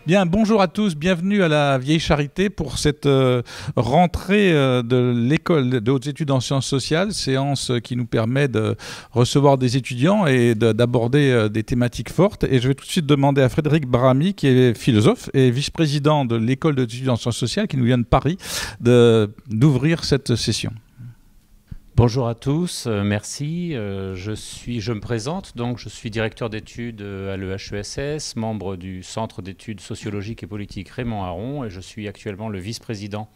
Bien, bonjour à tous, bienvenue à la Vieille Charité pour cette rentrée de l'école de hautes études en sciences sociales, séance qui nous permet de recevoir des étudiants et d'aborder des thématiques fortes. Et je vais tout de suite demander à Frédéric Barami, qui est philosophe et vice-président de l'école d'études en sciences sociales, qui nous vient de Paris, d'ouvrir cette session. Bonjour à tous, merci. Je me présente, donc je suis directeur d'études à l'EHESS, membre du Centre d'études sociologiques et politiques Raymond Aron, et je suis actuellement le vice-président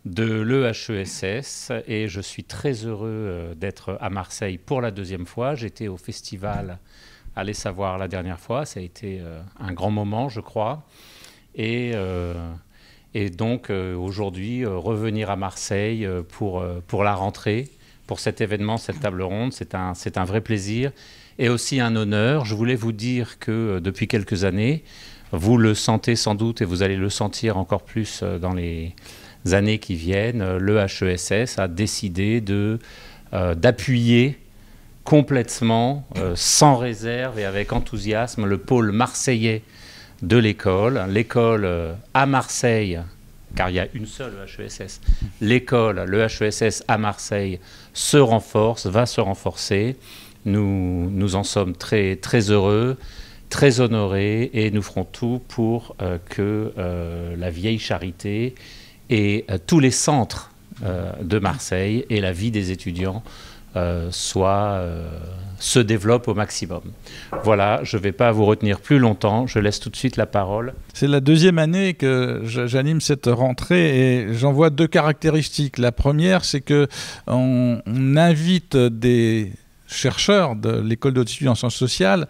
de l'EHESS, et je suis très heureux d'être à Marseille pour la deuxième fois. J'étais au festival Allez savoir la dernière fois, ça a été un grand moment, je crois, et donc aujourd'hui, revenir à Marseille pour la rentrée, pour cet événement, cette table ronde, c'est un vrai plaisir et aussi un honneur. Je voulais vous dire que depuis quelques années, vous le sentez sans doute et vous allez le sentir encore plus dans les années qui viennent, l'EHESS a décidé d'appuyer complètement, sans réserve et avec enthousiasme, le pôle marseillais de l'école. L'école à Marseille, car il y a une seule EHESS, l'EHESS à Marseille se renforce, va se renforcer. Nous en sommes très, très heureux, très honorés, et nous ferons tout pour que la Vieille Charité et tous les centres de Marseille et la vie des étudiants se développe au maximum. Voilà, je ne vais pas vous retenir plus longtemps, je laisse tout de suite la parole. C'est la deuxième année que j'anime cette rentrée et j'en vois deux caractéristiques. La première, c'est qu'on invite des chercheurs de l'école d'hautes études en sciences sociales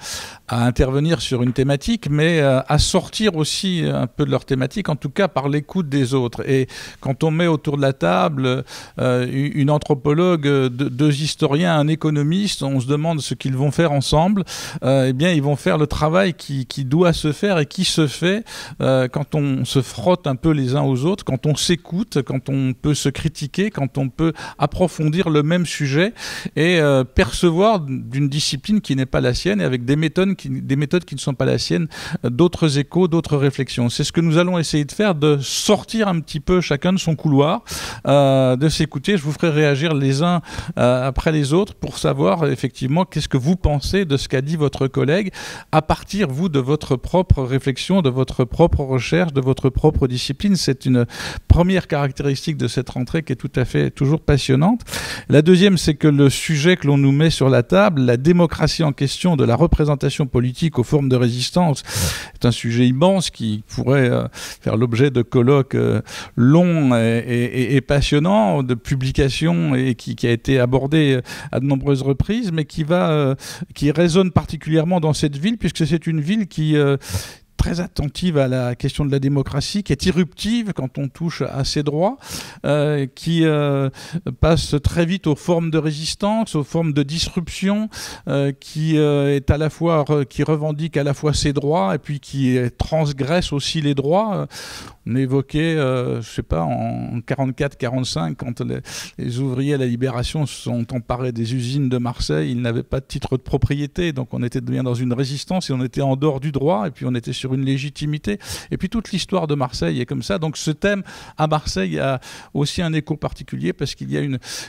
à intervenir sur une thématique, mais à sortir aussi un peu de leur thématique, en tout cas par l'écoute des autres. Et quand on met autour de la table une anthropologue, deux historiens, un économiste, on se demande ce qu'ils vont faire ensemble. Eh bien, ils vont faire le travail qui doit se faire et qui se fait quand on se frotte un peu les uns aux autres, quand on s'écoute, quand on peut se critiquer, quand on peut approfondir le même sujet et percevoir d'une discipline qui n'est pas la sienne et avec des méthodes qui ne sont pas la sienne, d'autres échos, d'autres réflexions. C'est ce que nous allons essayer de faire, de sortir un petit peu chacun de son couloir, de s'écouter. Je vous ferai réagir les uns après les autres pour savoir effectivement qu'est-ce que vous pensez de ce qu'a dit votre collègue à partir, vous, de votre propre réflexion, de votre propre recherche, de votre propre discipline. C'est une première caractéristique de cette rentrée qui est tout à fait toujours passionnante. La deuxième, c'est que le sujet que l'on nous met sur la table, la démocratie en question de la représentation politique aux formes de résistance, est un sujet immense qui pourrait faire l'objet de colloques longs et passionnants, de publications et qui a été abordé à de nombreuses reprises, mais qui résonne particulièrement dans cette ville, puisque c'est une ville qui très attentive à la question de la démocratie, qui est irruptive quand on touche à ses droits, qui passe très vite aux formes de résistance, aux formes de disruption, qui est à la fois, qui revendique à la fois ses droits et puis qui transgresse aussi les droits. On évoquait, je ne sais pas, en 44-45, quand les ouvriers à la Libération se sont emparés des usines de Marseille, ils n'avaient pas de titre de propriété, donc on était bien dans une résistance et on était en dehors du droit, et puis on était sur une légitimité. Et puis toute l'histoire de Marseille est comme ça. Donc ce thème à Marseille a aussi un écho particulier parce qu'il y a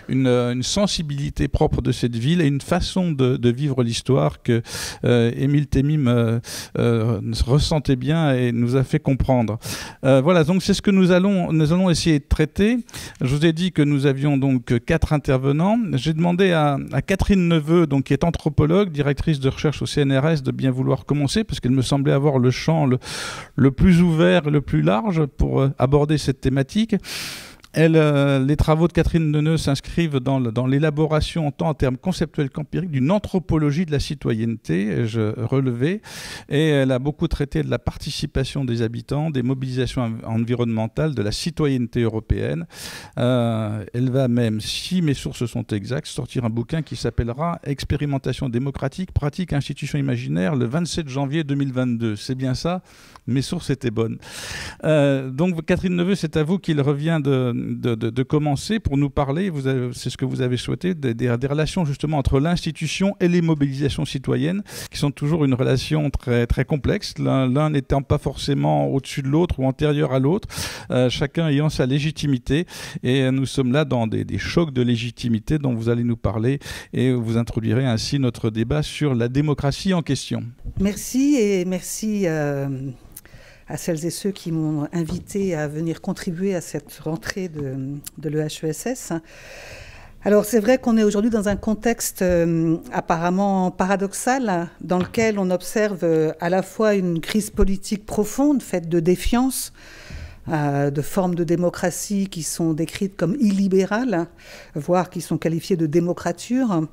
une sensibilité propre de cette ville et une façon de vivre l'histoire que Émile Temim ressentait bien et nous a fait comprendre. Voilà, donc c'est ce que nous allons essayer de traiter. Je vous ai dit que nous avions donc 4 intervenants. J'ai demandé à Catherine Neveu, donc, qui est anthropologue, directrice de recherche au CNRS, de bien vouloir commencer parce qu'elle me semblait avoir le champ le plus ouvert et le plus large pour aborder cette thématique. Les travaux de Catherine Neveu s'inscrivent dans l'élaboration, tant en termes conceptuels qu'empiriques, d'une anthropologie de la citoyenneté, je relevais, et elle a beaucoup traité de la participation des habitants, des mobilisations environnementales, de la citoyenneté européenne. Elle va même, si mes sources sont exactes, sortir un bouquin qui s'appellera « Expérimentation démocratique, pratique, institution imaginaire » le 27 janvier 2022. C'est bien ça? Mes sources étaient bonnes. Donc Catherine Neveu, c'est à vous qu'il revient de commencer pour nous parler, c'est ce que vous avez souhaité, des relations justement entre l'institution et les mobilisations citoyennes, qui sont toujours une relation très, très complexe, l'un n'étant pas forcément au-dessus de l'autre ou antérieur à l'autre, chacun ayant sa légitimité. Et nous sommes là dans des chocs de légitimité dont vous allez nous parler et vous introduirez ainsi notre débat sur la démocratie en question. Merci et merci à celles et ceux qui m'ont invité à venir contribuer à cette rentrée de l'EHESS. Alors c'est vrai qu'on est aujourd'hui dans un contexte apparemment paradoxal dans lequel on observe à la fois une crise politique profonde faite de défiance, de formes de démocratie qui sont décrites comme illibérales, voire qui sont qualifiées de démocrature.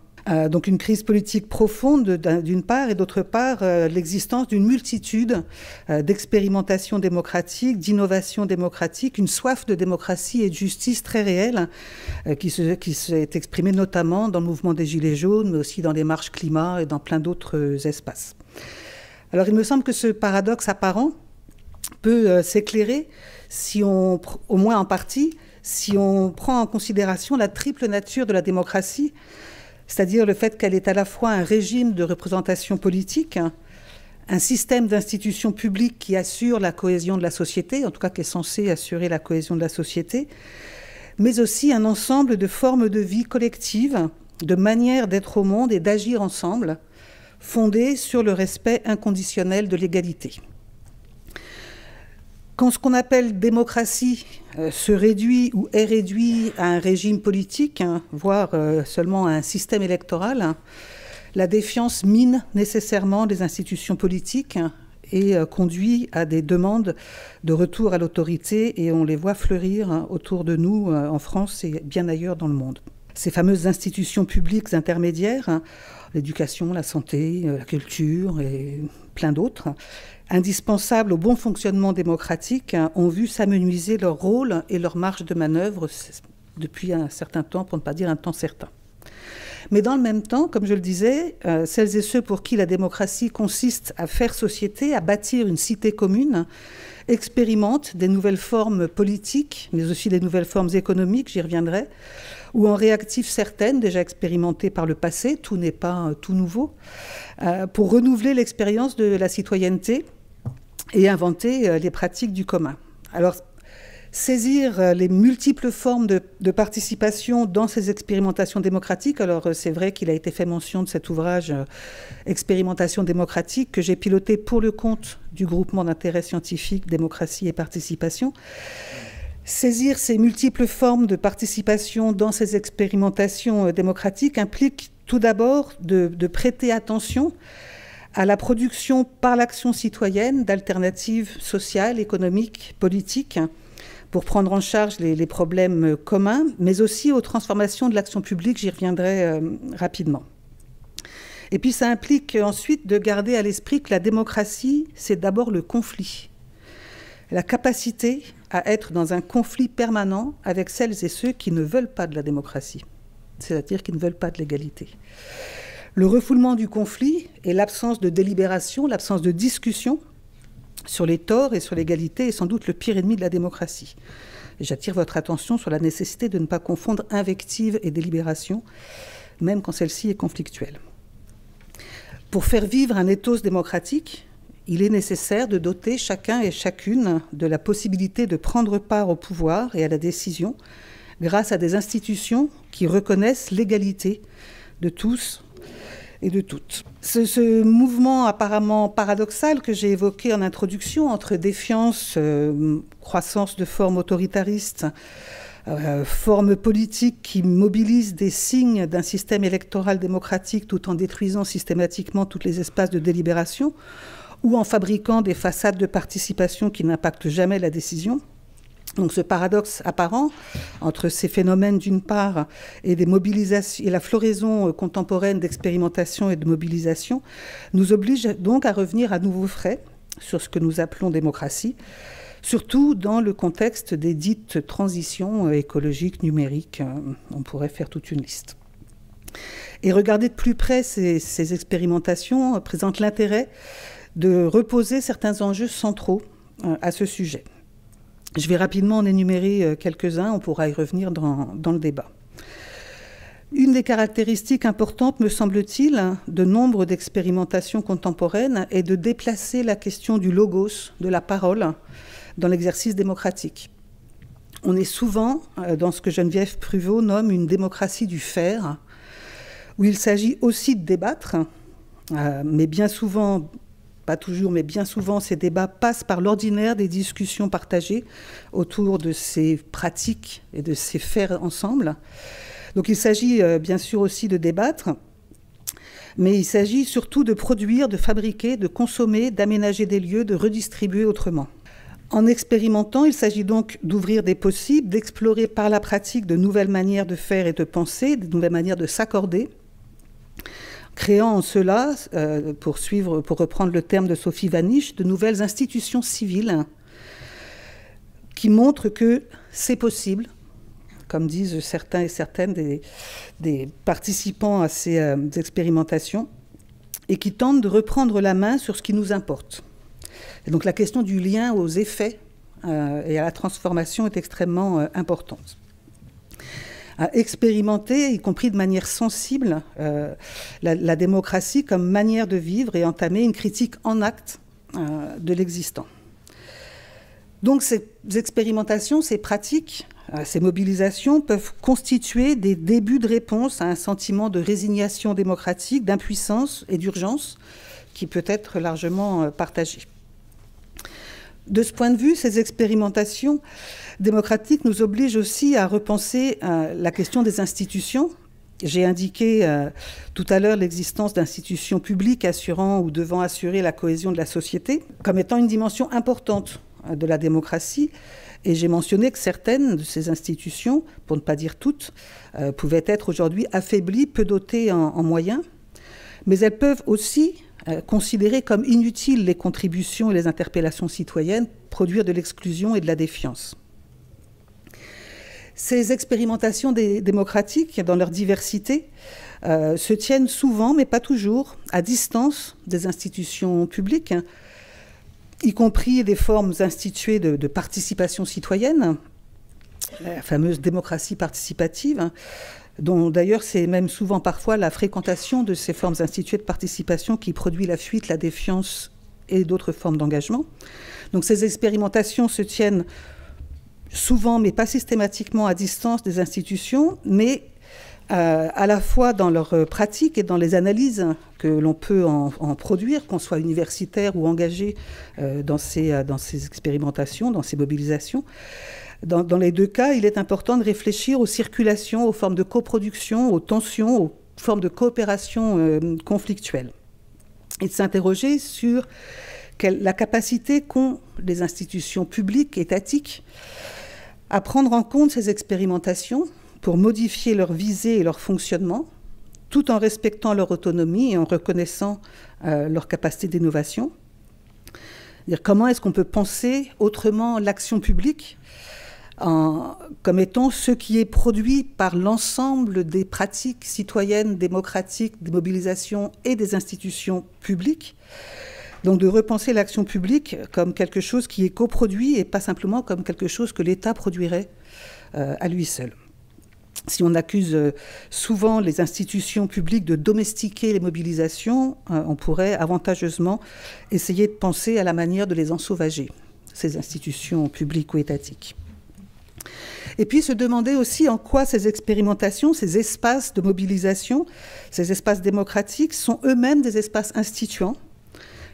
Donc une crise politique profonde d'une part et d'autre part l'existence d'une multitude d'expérimentations démocratiques, d'innovations démocratiques, une soif de démocratie et de justice très réelle qui s'est exprimée notamment dans le mouvement des Gilets jaunes, mais aussi dans les marches climat et dans plein d'autres espaces. Alors il me semble que ce paradoxe apparent peut s'éclairer si on, au moins en partie, si on prend en considération la triple nature de la démocratie, c'est-à-dire le fait qu'elle est à la fois un régime de représentation politique, un système d'institutions publiques qui assure la cohésion de la société, en tout cas qui est censé assurer la cohésion de la société, mais aussi un ensemble de formes de vie collective, de manières d'être au monde et d'agir ensemble, fondées sur le respect inconditionnel de l'égalité. Quand ce qu'on appelle démocratie se réduit ou est réduit à un régime politique, voire seulement à un système électoral, la défiance mine nécessairement les institutions politiques et conduit à des demandes de retour à l'autorité, et on les voit fleurir autour de nous en France et bien ailleurs dans le monde. Ces fameuses institutions publiques intermédiaires, l'éducation, la santé, la culture et plein d'autres, indispensables au bon fonctionnement démocratique, ont vu s'amenuiser leur rôle et leur marge de manœuvre depuis un certain temps, pour ne pas dire un temps certain. Mais dans le même temps, comme je le disais, celles et ceux pour qui la démocratie consiste à faire société, à bâtir une cité commune, expérimentent des nouvelles formes politiques, mais aussi des nouvelles formes économiques, j'y reviendrai, ou en réactivent certaines déjà expérimentées par le passé, tout n'est pas tout nouveau, pour renouveler l'expérience de la citoyenneté et inventer les pratiques du commun. Alors, saisir les multiples formes de participation dans ces expérimentations démocratiques, alors c'est vrai qu'il a été fait mention de cet ouvrage Expérimentation démocratique que j'ai piloté pour le compte du groupement d'intérêt scientifique Démocratie et Participation. Saisir ces multiples formes de participation dans ces expérimentations démocratiques implique tout d'abord de prêter attention à la production par l'action citoyenne d'alternatives sociales, économiques, politiques, pour prendre en charge les problèmes communs, mais aussi aux transformations de l'action publique, j'y reviendrai rapidement. Et puis ça implique ensuite de garder à l'esprit que la démocratie, c'est d'abord le conflit. La capacité à être dans un conflit permanent avec celles et ceux qui ne veulent pas de la démocratie, c'est-à-dire qui ne veulent pas de l'égalité. Le refoulement du conflit et l'absence de délibération, l'absence de discussion sur les torts et sur l'égalité est sans doute le pire ennemi de la démocratie. Et j'attire votre attention sur la nécessité de ne pas confondre invective et délibération, même quand celle-ci est conflictuelle. Pour faire vivre un ethos démocratique, il est nécessaire de doter chacun et chacune de la possibilité de prendre part au pouvoir et à la décision grâce à des institutions qui reconnaissent l'égalité de tous et de toutes. Ce mouvement apparemment paradoxal que j'ai évoqué en introduction entre défiance, croissance de formes autoritaristes, formes politiques qui mobilisent des signes d'un système électoral démocratique tout en détruisant systématiquement tous les espaces de délibération ou en fabriquant des façades de participation qui n'impactent jamais la décision. Donc ce paradoxe apparent entre ces phénomènes d'une part et des mobilisations et la floraison contemporaine d'expérimentation et de mobilisation nous oblige donc à revenir à nouveau frais sur ce que nous appelons démocratie, surtout dans le contexte des dites transitions écologiques, numériques. On pourrait faire toute une liste. Et regarder de plus près ces expérimentations présente l'intérêt de reposer certains enjeux centraux à ce sujet. Je vais rapidement en énumérer quelques-uns, on pourra y revenir dans le débat. Une des caractéristiques importantes, me semble-t-il, de nombre d'expérimentations contemporaines est de déplacer la question du logos, de la parole, dans l'exercice démocratique. On est souvent dans ce que Geneviève Pruvot nomme une démocratie du faire, où il s'agit aussi de débattre, mais bien souvent, pas toujours, mais bien souvent, ces débats passent par l'ordinaire des discussions partagées autour de ces pratiques et de ces faits ensemble. Donc il s'agit bien sûr aussi de débattre, mais il s'agit surtout de produire, de fabriquer, de consommer, d'aménager des lieux, de redistribuer autrement. En expérimentant, il s'agit donc d'ouvrir des possibles, d'explorer par la pratique de nouvelles manières de faire et de penser, de nouvelles manières de s'accorder, créant en cela, pour reprendre le terme de Sophie Vanish, de nouvelles institutions civiles qui montrent que c'est possible, comme disent certains et certaines des participants à ces expérimentations, et qui tentent de reprendre la main sur ce qui nous importe. Et donc la question du lien aux effets et à la transformation est extrêmement importante. À expérimenter, y compris de manière sensible, la démocratie comme manière de vivre et entamer une critique en acte de l'existant. Donc ces expérimentations, ces pratiques, ces mobilisations peuvent constituer des débuts de réponse à un sentiment de résignation démocratique, d'impuissance et d'urgence qui peut être largement partagé. De ce point de vue, ces expérimentations démocratiques nous obligent aussi à repenser la question des institutions. J'ai indiqué tout à l'heure l'existence d'institutions publiques assurant ou devant assurer la cohésion de la société comme étant une dimension importante de la démocratie. Et j'ai mentionné que certaines de ces institutions, pour ne pas dire toutes, pouvaient être aujourd'hui affaiblies, peu dotées en moyens. Mais elles peuvent aussi considérer comme inutiles les contributions et les interpellations citoyennes, produire de l'exclusion et de la défiance. Ces expérimentations démocratiques, dans leur diversité, se tiennent souvent, mais pas toujours, à distance des institutions publiques, y compris des formes instituées de participation citoyenne, la fameuse démocratie participative, dont d'ailleurs c'est même souvent parfois la fréquentation de ces formes instituées de participation qui produit la fuite, la défiance et d'autres formes d'engagement. Donc ces expérimentations se tiennent souvent, mais pas systématiquement, à distance des institutions, mais à la fois dans leur pratique et dans les analyses que l'on peut en produire, qu'on soit universitaire ou engagé dans ces expérimentations, dans ces mobilisations. Dans les deux cas, il est important de réfléchir aux circulations, aux formes de coproduction, aux tensions, aux formes de coopération conflictuelles. Et de s'interroger sur la capacité qu'ont les institutions publiques, étatiques, à prendre en compte ces expérimentations pour modifier leur visée et leur fonctionnement, tout en respectant leur autonomie et en reconnaissant leur capacité d'innovation. Comment est-ce qu'on peut penser autrement l'action publique comme étant ce qui est produit par l'ensemble des pratiques citoyennes, démocratiques, des mobilisations et des institutions publiques. Donc de repenser l'action publique comme quelque chose qui est coproduit et pas simplement comme quelque chose que l'État produirait à lui seul. Si on accuse souvent les institutions publiques de domestiquer les mobilisations, on pourrait avantageusement essayer de penser à la manière de les ensauvager, ces institutions publiques ou étatiques. Et puis se demander aussi en quoi ces expérimentations, ces espaces de mobilisation, ces espaces démocratiques sont eux-mêmes des espaces instituants,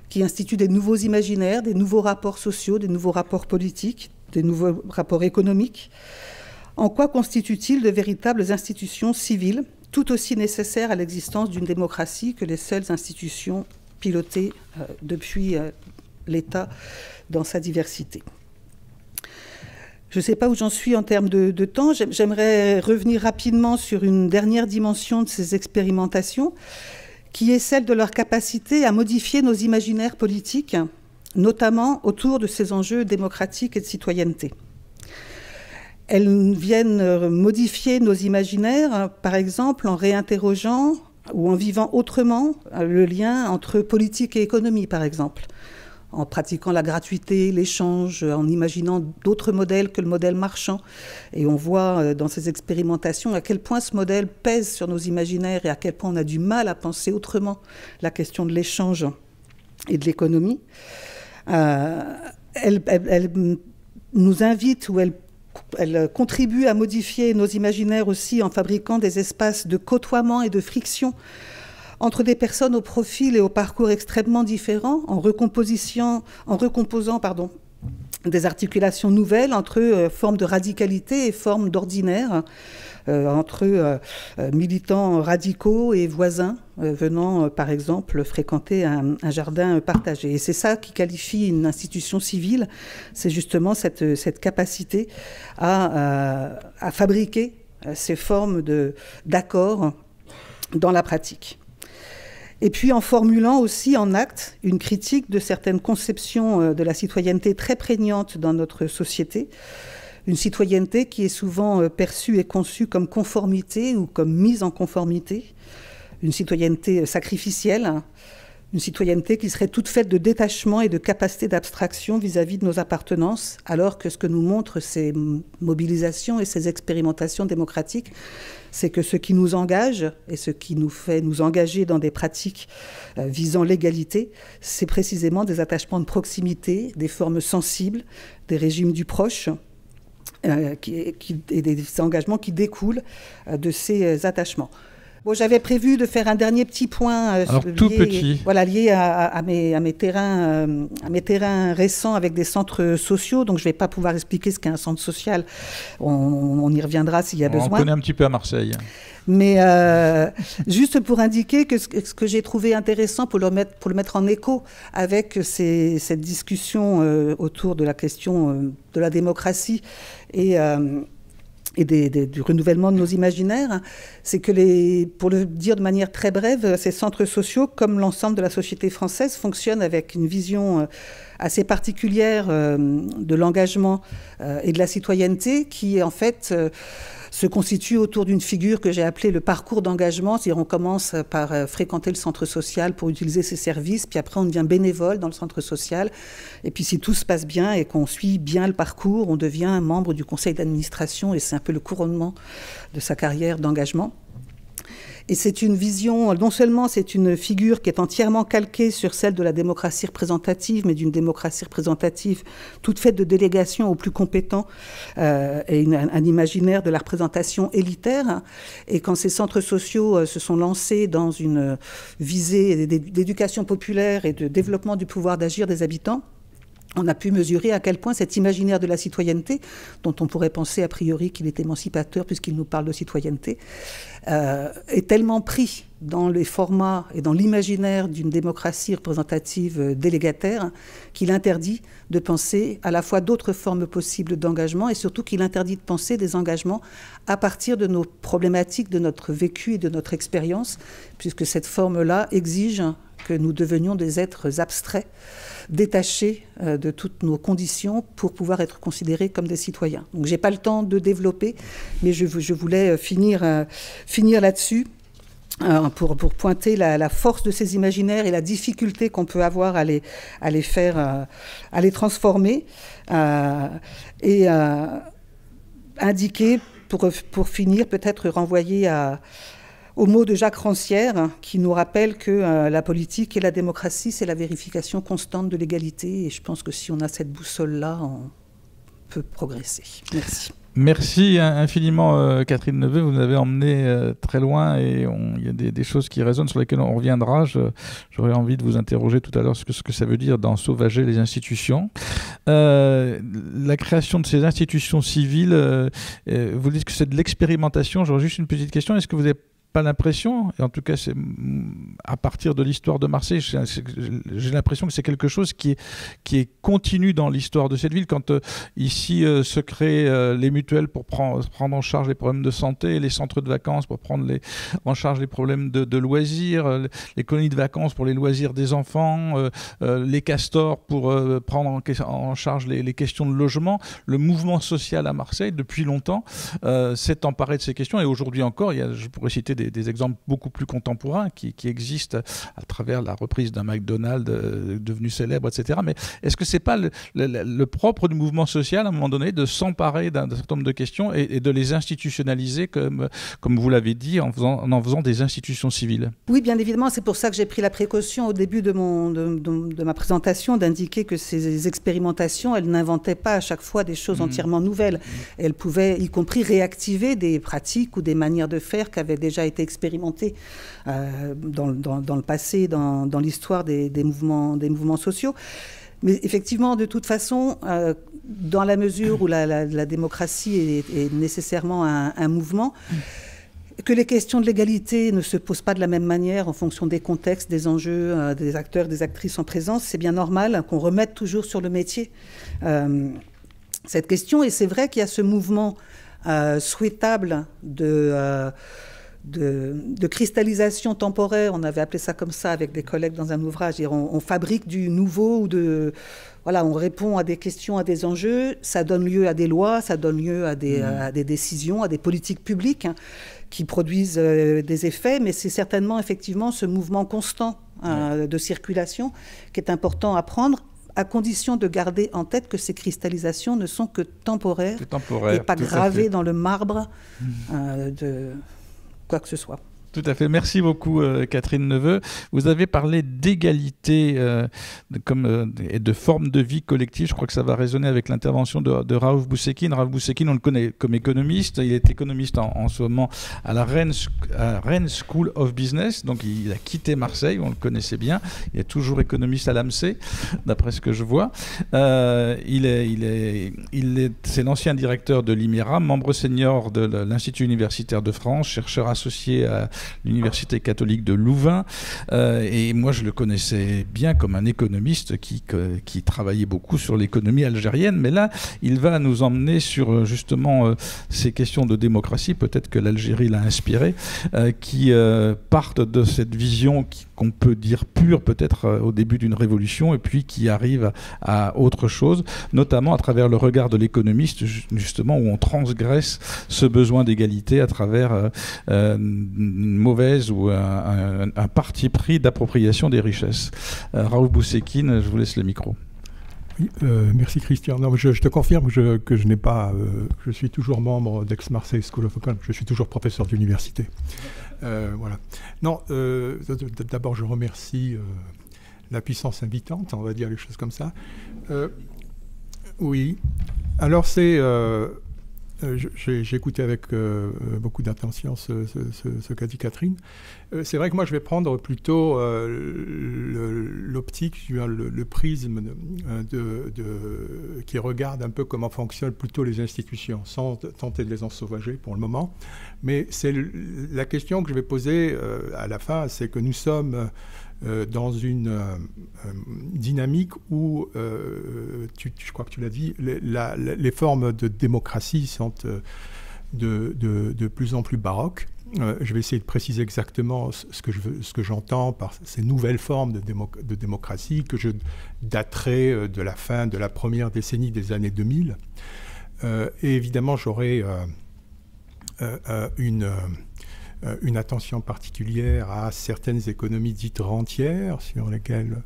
qui instituent des nouveaux imaginaires, des nouveaux rapports sociaux, des nouveaux rapports politiques, des nouveaux rapports économiques. En quoi constituent-ils de véritables institutions civiles, tout aussi nécessaires à l'existence d'une démocratie que les seules institutions pilotées depuis l'État dans sa diversité? Je ne sais pas où j'en suis en termes de temps. J'aimerais revenir rapidement sur une dernière dimension de ces expérimentations, qui est celle de leur capacité à modifier nos imaginaires politiques, notamment autour de ces enjeux démocratiques et de citoyenneté. Elles viennent modifier nos imaginaires, par exemple, en réinterrogeant ou en vivant autrement le lien entre politique et économie, par exemple, en pratiquant la gratuité, l'échange, en imaginant d'autres modèles que le modèle marchand. Et on voit dans ces expérimentations à quel point ce modèle pèse sur nos imaginaires et à quel point on a du mal à penser autrement la question de l'échange et de l'économie. Elle nous invite, ou elle contribue à modifier nos imaginaires aussi en fabriquant des espaces de côtoiement et de friction entre des personnes au profil et au parcours extrêmement différents, en recomposant des articulations nouvelles entre formes de radicalité et formes d'ordinaire, entre militants radicaux et voisins venant, par exemple, fréquenter un jardin partagé. Et c'est ça qui qualifie une institution civile, c'est justement cette capacité à fabriquer ces formes d'accords dans la pratique. Et puis en formulant aussi en acte une critique de certaines conceptions de la citoyenneté très prégnantes dans notre société, une citoyenneté qui est souvent perçue et conçue comme conformité ou comme mise en conformité, une citoyenneté sacrificielle, une citoyenneté qui serait toute faite de détachement et de capacité d'abstraction vis-à-vis de nos appartenances, alors que ce que nous montrent ces mobilisations et ces expérimentations démocratiques, c'est que ce qui nous engage et ce qui nous fait nous engager dans des pratiques visant l'égalité, c'est précisément des attachements de proximité, des formes sensibles, des régimes du proche, et des engagements qui découlent de ces attachements. Bon, j'avais prévu de faire un dernier petit point lié à mes terrains récents avec des centres sociaux. Donc, je ne vais pas pouvoir expliquer ce qu'est un centre social. On y reviendra s'il y a besoin. On connaît un petit peu à Marseille. Mais juste pour indiquer que ce que j'ai trouvé intéressant pour le mettre en écho avec cette discussion autour de la question de la démocratie et du renouvellement de nos imaginaires, c'est que, pour le dire de manière très brève, ces centres sociaux, comme l'ensemble de la société française, fonctionnent avec une vision assez particulière de l'engagement et de la citoyenneté qui, en fait, se constitue autour d'une figure que j'ai appelée le parcours d'engagement. C'est-à-dire on commence par fréquenter le centre social pour utiliser ses services, puis après on devient bénévole dans le centre social. Et puis si tout se passe bien et qu'on suit bien le parcours, on devient membre du conseil d'administration et c'est un peu le couronnement de sa carrière d'engagement. Et c'est une vision, non seulement c'est une figure qui est entièrement calquée sur celle de la démocratie représentative, mais d'une démocratie représentative toute faite de délégations aux plus compétents et un imaginaire de la représentation élitaire. Et quand ces centres sociaux se sont lancés dans une visée d'éducation populaire et de développement du pouvoir d'agir des habitants, on a pu mesurer à quel point cet imaginaire de la citoyenneté, dont on pourrait penser a priori qu'il est émancipateur puisqu'il nous parle de citoyenneté, est tellement pris dans les formats et dans l'imaginaire d'une démocratie représentative délégataire qu'il interdit de penser à la fois d'autres formes possibles d'engagement et surtout qu'il interdit de penser des engagements à partir de nos problématiques, de notre vécu et de notre expérience, puisque cette forme-là exige que nous devenions des êtres abstraits, détachés de toutes nos conditions pour pouvoir être considérés comme des citoyens. Donc je n'ai pas le temps de développer, mais je voulais finir là-dessus pour pointer la force de ces imaginaires et la difficulté qu'on peut avoir à les transformer et indiquer, pour finir, peut-être renvoyer au mot de Jacques Rancière, qui nous rappelle que la politique et la démocratie, c'est la vérification constante de l'égalité. Et je pense que si on a cette boussole-là, on peut progresser. Merci. Merci infiniment, Catherine Neveu. Vous nous avez emmené très loin et il y a des choses qui résonnent sur lesquelles on reviendra. J'aurais envie de vous interroger tout à l'heure sur ce que ça veut dire dans sauvager les institutions. La création de ces institutions civiles, vous dites que c'est de l'expérimentation. J'aurais juste une petite question. Est-ce que vous avez pas l'impression, et en tout cas c'est à partir de l'histoire de Marseille, j'ai l'impression que c'est quelque chose qui est continu dans l'histoire de cette ville. Quand ici se créent les mutuelles pour prendre en charge les problèmes de santé, les centres de vacances pour prendre en charge les problèmes de loisirs, les colonies de vacances pour les loisirs des enfants, les castors pour prendre en charge les questions de logement. Le mouvement social à Marseille, depuis longtemps, s'est emparé de ces questions, et aujourd'hui encore, je pourrais citer des exemples beaucoup plus contemporains qui existent à travers la reprise d'un McDonald's devenu célèbre, etc. Mais est-ce que c'est pas le propre du mouvement social, à un moment donné, de s'emparer d'un certain nombre de questions et de les institutionnaliser, comme vous l'avez dit, en faisant des institutions civiles? Oui, bien évidemment. C'est pour ça que j'ai pris la précaution au début de ma présentation d'indiquer que ces expérimentations, elles n'inventaient pas à chaque fois des choses entièrement nouvelles. Elles pouvaient, y compris, réactiver des pratiques ou des manières de faire qui avaient déjà été expérimentées dans le passé, dans l'histoire des mouvements sociaux. Mais effectivement, de toute façon, dans la mesure où la démocratie est nécessairement un mouvement, que les questions de l'égalité ne se posent pas de la même manière en fonction des contextes, des enjeux, des acteurs, des actrices en présence, c'est bien normal qu'on remette toujours sur le métier cette question. Et c'est vrai qu'il y a ce mouvement souhaitable de cristallisation temporaire, on avait appelé ça comme ça avec des collègues dans un ouvrage, on fabrique du nouveau ou voilà, on répond à des questions, à des enjeux, ça donne lieu à des lois, ça donne lieu à des décisions, à des politiques publiques qui produisent des effets, mais c'est certainement effectivement ce mouvement constant de circulation qui est important à prendre, à condition de garder en tête que ces cristallisations ne sont que temporaires et pas gravées dans le marbre de quoi que ce soit. Tout à fait. Merci beaucoup, Catherine Neveu. Vous avez parlé d'égalité et de forme de vie collective. Je crois que ça va résonner avec l'intervention de Raouf Boussekine. Raouf Boussekine, on le connaît comme économiste. Il est économiste en ce moment à la Rennes School of Business. Donc, il a quitté Marseille, on le connaissait bien. Il est toujours économiste à l'AMC, d'après ce que je vois. C'est l'ancien directeur de l'IMERA, membre senior de l'Institut universitaire de France, chercheur associé à l'Université catholique de Louvain, et moi je le connaissais bien comme un économiste qui travaillait beaucoup sur l'économie algérienne, mais là il va nous emmener sur justement ces questions de démocratie, peut-être que l'Algérie l'a inspiré, qui partent de cette vision qu'on peut dire pure peut-être au début d'une révolution, et puis qui arrive à autre chose, notamment à travers le regard de l'économiste, justement, où on transgresse ce besoin d'égalité à travers une mauvaise ou un parti pris d'appropriation des richesses. Raouf Boussekine, je vous laisse le micro. Oui, merci Christian. Non, je te confirme que je n'ai pas... je suis toujours membre d'Aix-Marseille School of Economics, je suis toujours professeur d'université. Voilà. Non, d'abord je remercie la puissance invitante, on va dire les choses comme ça. Oui, alors c'est... j'ai écouté avec beaucoup d'attention ce qu'a dit Catherine. C'est vrai que moi, je vais prendre plutôt l'optique, le prisme qui regarde un peu comment fonctionnent plutôt les institutions, sans tenter de les ensauvager pour le moment. Mais c'est la question que je vais poser à la fin, c'est que nous sommes dans une dynamique où, je crois que tu l'as dit, les formes de démocratie sont de plus en plus baroques. Je vais essayer de préciser exactement ce que j'entends par ces nouvelles formes de démocratie que je daterai de la fin de la première décennie des années 2000. Et évidemment, j'aurai une attention particulière à certaines économies dites rentières sur lesquelles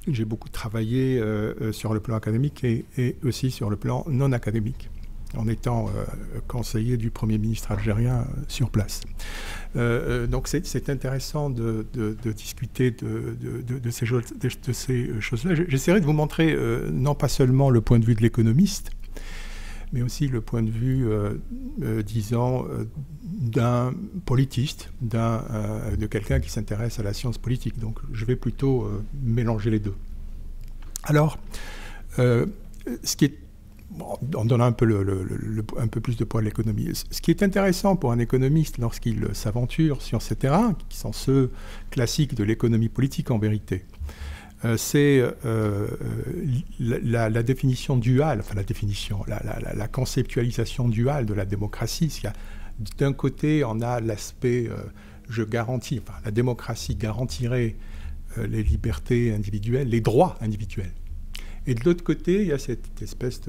j'ai beaucoup travaillé sur le plan académique et aussi sur le plan non académique, en étant conseiller du Premier ministre algérien sur place. Donc c'est intéressant de discuter de ces choses-là. J'essaierai de vous montrer non pas seulement le point de vue de l'économiste, mais aussi le point de vue, disons, d'un politiste, de quelqu'un qui s'intéresse à la science politique. Donc je vais plutôt mélanger les deux. Alors, ce qui est, en donnant un peu, un peu plus de poids à l'économie, ce qui est intéressant pour un économiste lorsqu'il s'aventure sur ces terrains, qui sont ceux classiques de l'économie politique en vérité, c'est la définition duale, enfin la conceptualisation duale de la démocratie. D'un côté, on a l'aspect je garantis, enfin, la démocratie garantirait les libertés individuelles, les droits individuels. Et de l'autre côté, il y a cette espèce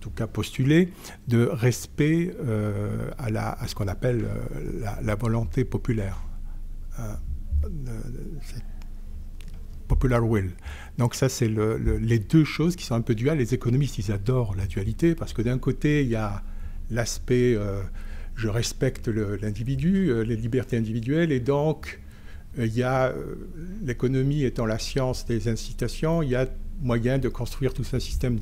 tout cas postulé, de respect à ce qu'on appelle la volonté populaire. Popular will. Donc ça, c'est les deux choses qui sont un peu duales. Les économistes, ils adorent la dualité parce que d'un côté, il y a l'aspect je respecte l'individu, les libertés individuelles, et donc il y a l'économie étant la science des incitations, il y a moyen de construire tout un système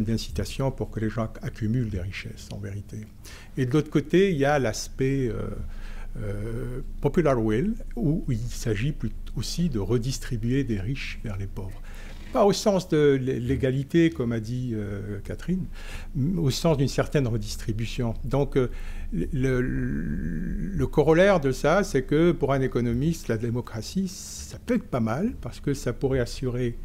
d'incitation pour que les gens accumulent des richesses, en vérité. Et de l'autre côté, il y a l'aspect popular will, où il s'agit aussi de redistribuer des riches vers les pauvres. Pas au sens de l'égalité, comme a dit Catherine, mais au sens d'une certaine redistribution. Donc, le corollaire de ça, c'est que pour un économiste, la démocratie, ça peut être pas mal, parce que ça pourrait assurer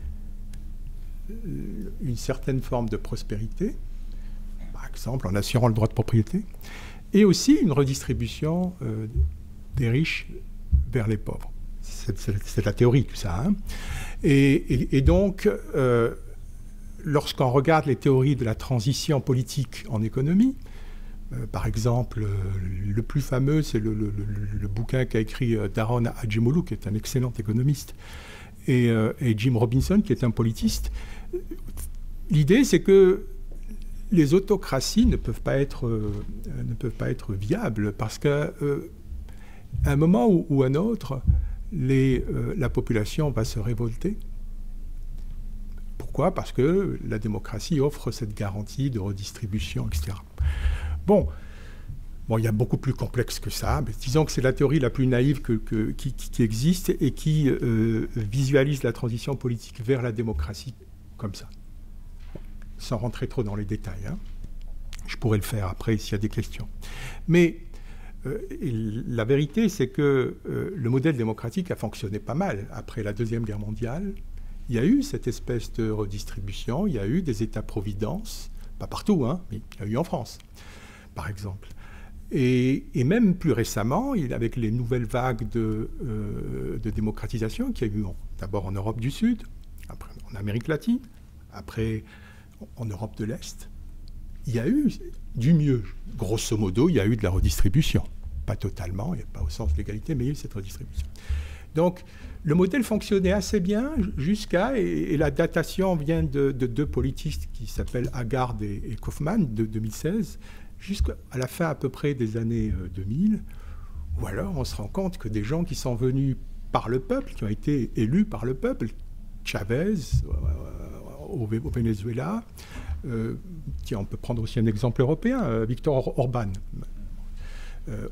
une certaine forme de prospérité, par exemple en assurant le droit de propriété, et aussi une redistribution des riches vers les pauvres. C'est la théorie, tout ça. Hein. Et donc, lorsqu'on regarde les théories de la transition politique en économie, par exemple, le plus fameux, c'est le bouquin qu'a écrit Daron Acemoglu, qui est un excellent économiste, et Jim Robinson, qui est un politiste. L'idée, c'est que les autocraties ne peuvent pas être viables, parce qu'à un moment ou à un autre, la population va se révolter. Pourquoi ? Parce que la démocratie offre cette garantie de redistribution, etc. Bon, il y a beaucoup plus complexe que ça, mais disons que c'est la théorie la plus naïve qui existe et qui visualise la transition politique vers la démocratie comme ça, sans rentrer trop dans les détails. Hein. Je pourrais le faire après s'il y a des questions. Mais la vérité, c'est que le modèle démocratique a fonctionné pas mal. Après la Deuxième Guerre mondiale, il y a eu cette espèce de redistribution, il y a eu des États-providence, pas partout, hein, mais il y a eu en France, par exemple. Et même plus récemment, avec les nouvelles vagues de démocratisation qu'il y a eu d'abord en Europe du Sud, après en Amérique latine, après en Europe de l'Est, il y a eu du mieux. Grosso modo, il y a eu de la redistribution. Pas totalement, pas au sens de l'égalité, mais il y a eu cette redistribution. Donc, le modèle fonctionnait assez bien jusqu'à, et la datation vient de deux politistes qui s'appellent Haggard et Kaufmann, de 2016, jusqu'à la fin à peu près des années 2000, où alors on se rend compte que des gens qui sont venus par le peuple, qui ont été élus par le peuple, Chavez au Venezuela, on peut prendre aussi un exemple européen, Viktor Orban.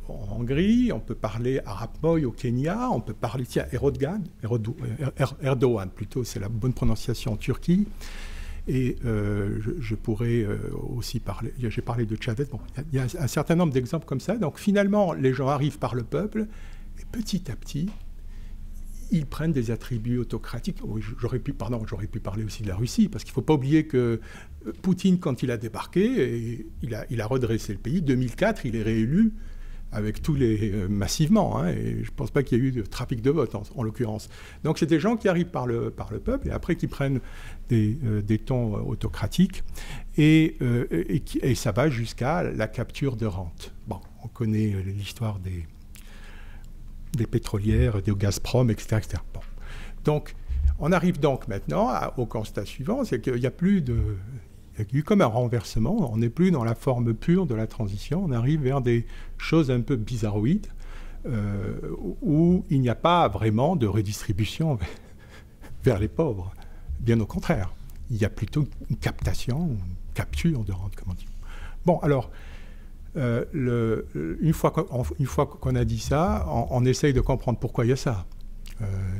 En Hongrie, on peut parler Arap Moi au Kenya, on peut parler Erdogan plutôt, c'est la bonne prononciation en Turquie. Et je pourrais aussi parler, j'ai parlé de Chavez, bon, il y a un certain nombre d'exemples comme ça. Donc finalement, les gens arrivent par le peuple, et petit à petit, ils prennent des attributs autocratiques. Oui, j'aurais pu parler aussi de la Russie, parce qu'il ne faut pas oublier que Poutine, quand il a débarqué, il a redressé le pays. 2004, il est réélu avec tous les massivement, hein, et je ne pense pas qu'il y ait eu de trafic de vote en l'occurrence. Donc c'est des gens qui arrivent par le peuple et après qui prennent des tons autocratiques et ça va jusqu'à la capture de rente. Bon, on connaît l'histoire des pétrolières, des Gazprom, etc. etc. Bon. Donc on arrive donc maintenant au constat suivant, c'est qu'il n'y a plus de... Il y a eu comme un renversement, on n'est plus dans la forme pure de la transition, on arrive vers des choses un peu bizarroïdes, où il n'y a pas vraiment de redistribution vers les pauvres. Bien au contraire, il y a plutôt une captation, une capture de rente, comme on dit. Bon, alors, une fois qu'on a dit ça, on essaye de comprendre pourquoi il y a ça.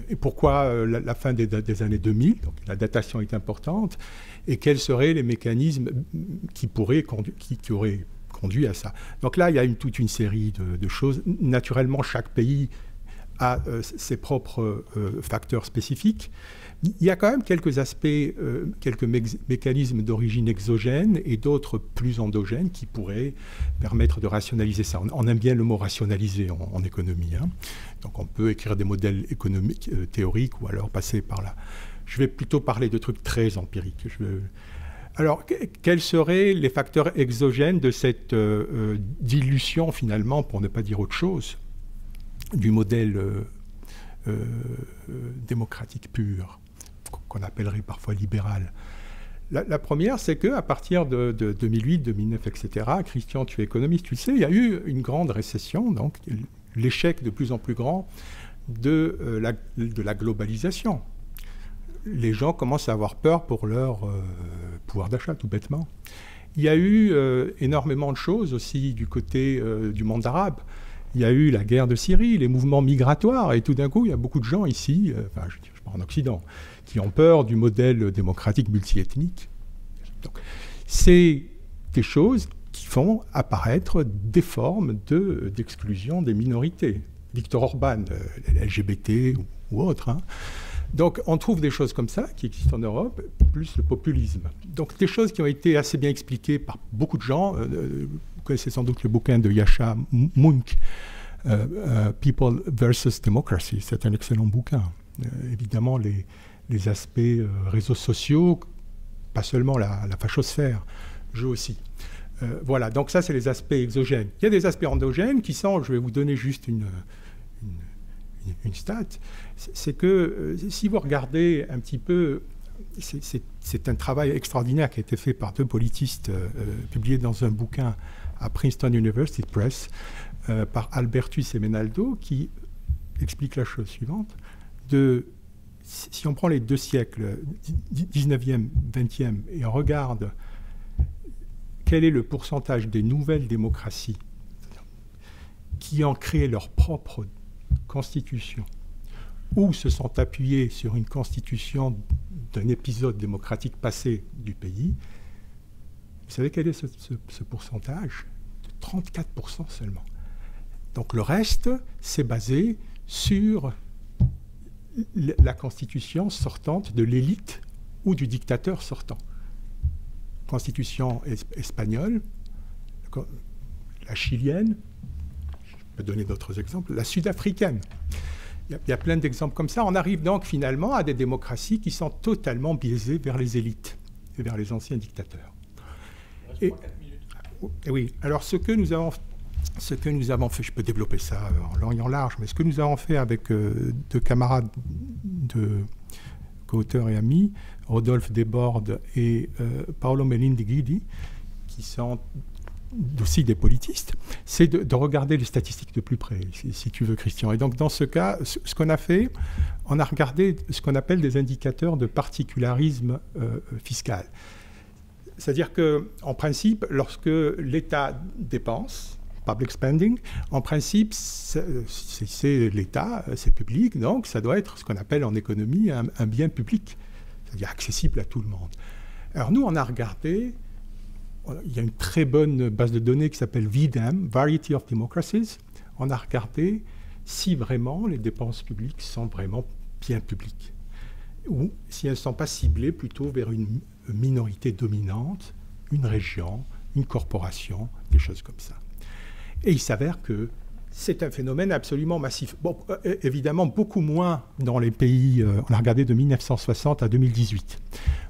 Et pourquoi la fin des années 2000, donc la datation est importante, et quels seraient les mécanismes qui auraient conduit à ça. Donc là, il y a toute une série de choses. Naturellement, chaque pays a ses propres facteurs spécifiques. Il y a quand même quelques aspects, quelques mécanismes d'origine exogène et d'autres plus endogènes qui pourraient permettre de rationaliser ça. On aime bien le mot rationaliser en économie. Hein. Donc on peut écrire des modèles économiques théoriques ou alors passer par là. Je vais plutôt parler de trucs très empiriques. Alors, quels seraient les facteurs exogènes de cette dilution, finalement, pour ne pas dire autre chose, du modèle démocratique pur, qu'on appellerait parfois libéral? La première, c'est qu'à partir de 2008, 2009, etc., Christian, tu es économiste, tu le sais, il y a eu une grande récession, donc l'échec de plus en plus grand de la globalisation. Les gens commencent à avoir peur pour leur pouvoir d'achat, tout bêtement. Il y a eu énormément de choses aussi du côté du monde arabe. Il y a eu la guerre de Syrie, les mouvements migratoires, et tout d'un coup, il y a beaucoup de gens ici, je parle en Occident, qui ont peur du modèle démocratique multiethnique. C'est des choses qui font apparaître des formes d'exclusion des minorités. Viktor Orban, LGBT ou autre. Hein. Donc on trouve des choses comme ça qui existent en Europe, plus le populisme. Donc des choses qui ont été assez bien expliquées par beaucoup de gens. Vous connaissez sans doute le bouquin de Yascha Mounk, People versus Democracy. C'est un excellent bouquin. Évidemment, les aspects réseaux sociaux, pas seulement la fachosphère, jouent aussi. Voilà, donc ça, c'est les aspects exogènes. Il y a des aspects endogènes qui sont, je vais vous donner juste une stat, c'est que si vous regardez un petit peu, c'est un travail extraordinaire qui a été fait par deux politistes, publié dans un bouquin à Princeton University Press, par Albertus et Menaldo, qui explique la chose suivante. Si on prend les deux siècles, 19e, 20e, et on regarde quel est le pourcentage des nouvelles démocraties qui ont créé leur propre constitution ou se sont appuyées sur une constitution d'un épisode démocratique passé du pays, vous savez quel est ce pourcentage? De 34% seulement. Donc le reste, c'est basé sur la constitution sortante de l'élite ou du dictateur sortant. Constitution espagnole, la chilienne, je peux donner d'autres exemples, la sud-africaine. Il y a plein d'exemples comme ça. On arrive donc finalement à des démocraties qui sont totalement biaisées vers les élites et vers les anciens dictateurs. Et, oui, alors ce que nous avons fait, je peux développer ça en long et en large, mais ce que nous avons fait avec deux camarades co-auteurs et amis, Rodolphe Desbordes et Paolo Melindigidi, qui sont aussi des politistes, c'est de regarder les statistiques de plus près, si tu veux, Christian. Et donc, dans ce cas, ce qu'on a fait, on a regardé ce qu'on appelle des indicateurs de particularisme fiscal. C'est-à-dire qu'en principe, lorsque l'État dépense, public spending, en principe, c'est l'État, c'est public, donc ça doit être ce qu'on appelle en économie un bien public, c'est-à-dire accessible à tout le monde. Alors nous, on a regardé, il y a une très bonne base de données qui s'appelle VDEM, Variety of Democracies. On a regardé si vraiment les dépenses publiques sont vraiment bien publiques, ou si elles ne sont pas ciblées plutôt vers une minorité dominante, une région, une corporation, des choses comme ça. Et il s'avère que c'est un phénomène absolument massif. Bon, évidemment, beaucoup moins dans les pays, on a regardé de 1960 à 2018,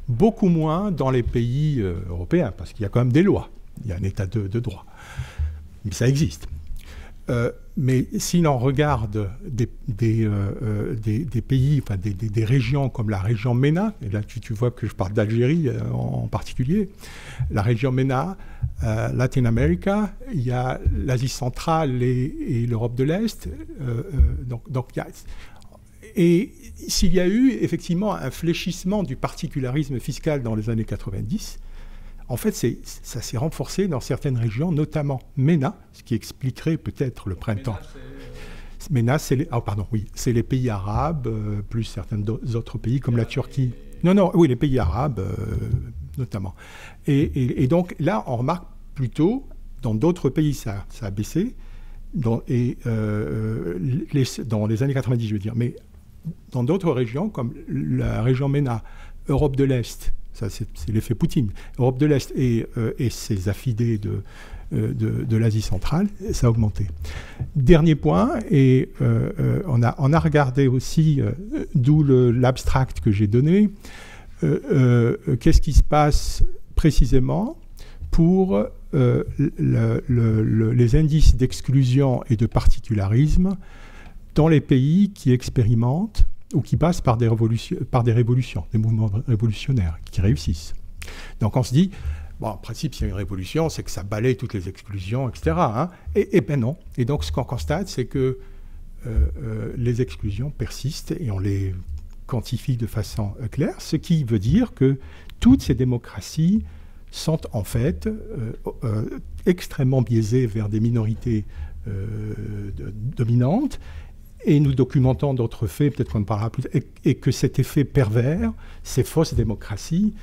beaucoup moins dans les pays européens, parce qu'il y a quand même des lois, il y a un état de droit, mais ça existe. Mais si l'on regarde des pays, enfin des régions comme la région MENA, et là tu vois que je parle d'Algérie en particulier, la région MENA, Latin America, il y a l'Asie centrale et l'Europe de l'Est. Donc il y a, et s'il y a eu effectivement un fléchissement du particularisme fiscal dans les années 90, en fait, ça s'est renforcé dans certaines régions, notamment MENA, ce qui expliquerait peut-être le printemps. MENA, c'est les pays arabes, plus certains autres pays comme la Turquie. Oui, les pays arabes, notamment. Et donc là, on remarque plutôt, dans d'autres pays, ça a baissé, dans les années 90, je veux dire, mais dans d'autres régions, comme la région MENA, Europe de l'Est, ça, c'est l'effet Poutine. Europe de l'Est et ses affidés de l'Asie centrale, ça a augmenté. Dernier point, et on a regardé aussi, d'où l'abstract que j'ai donné, qu'est-ce qui se passe précisément pour les indices d'exclusion et de particularisme dans les pays qui expérimentent ou qui passent par des révolutions, des mouvements révolutionnaires qui réussissent. Donc on se dit, bon, en principe, s'il y a une révolution, c'est que ça balaye toutes les exclusions, etc. Hein. Et ben non. Et donc ce qu'on constate, c'est que les exclusions persistent et on les quantifie de façon claire, ce qui veut dire que toutes ces démocraties sont en fait extrêmement biaisées vers des minorités dominantes, et nous documentons d'autres faits, peut-être qu'on en parlera plus, et que cet effet pervers, ces fausses démocraties,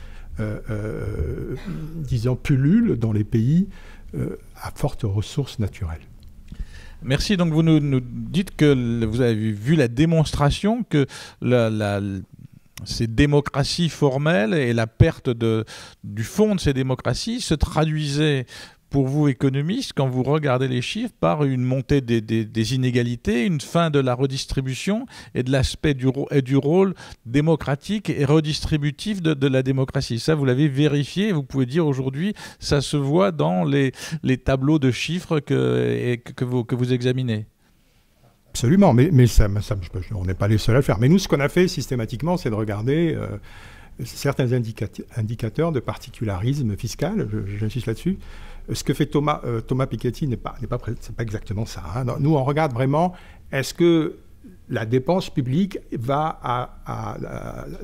disons, pullulent dans les pays à fortes ressources naturelles. Merci. Donc vous nous dites que vous avez vu la démonstration que ces démocraties formelles et la perte du fond de ces démocraties se traduisaient pour vous, économistes, quand vous regardez les chiffres, par une montée des inégalités, une fin de la redistribution et de l'aspect du rôle démocratique et redistributif de la démocratie. Ça, vous l'avez vérifié et vous pouvez dire aujourd'hui, ça se voit dans les tableaux de chiffres que vous examinez. Absolument, mais ça, on n'est pas les seuls à le faire. Mais nous, ce qu'on a fait systématiquement, c'est de regarder certains indicateurs de particularisme fiscal, j'insiste là-dessus. Ce que fait Thomas Piketty c'est pas exactement ça. Hein. Nous, on regarde vraiment, est-ce que la dépense publique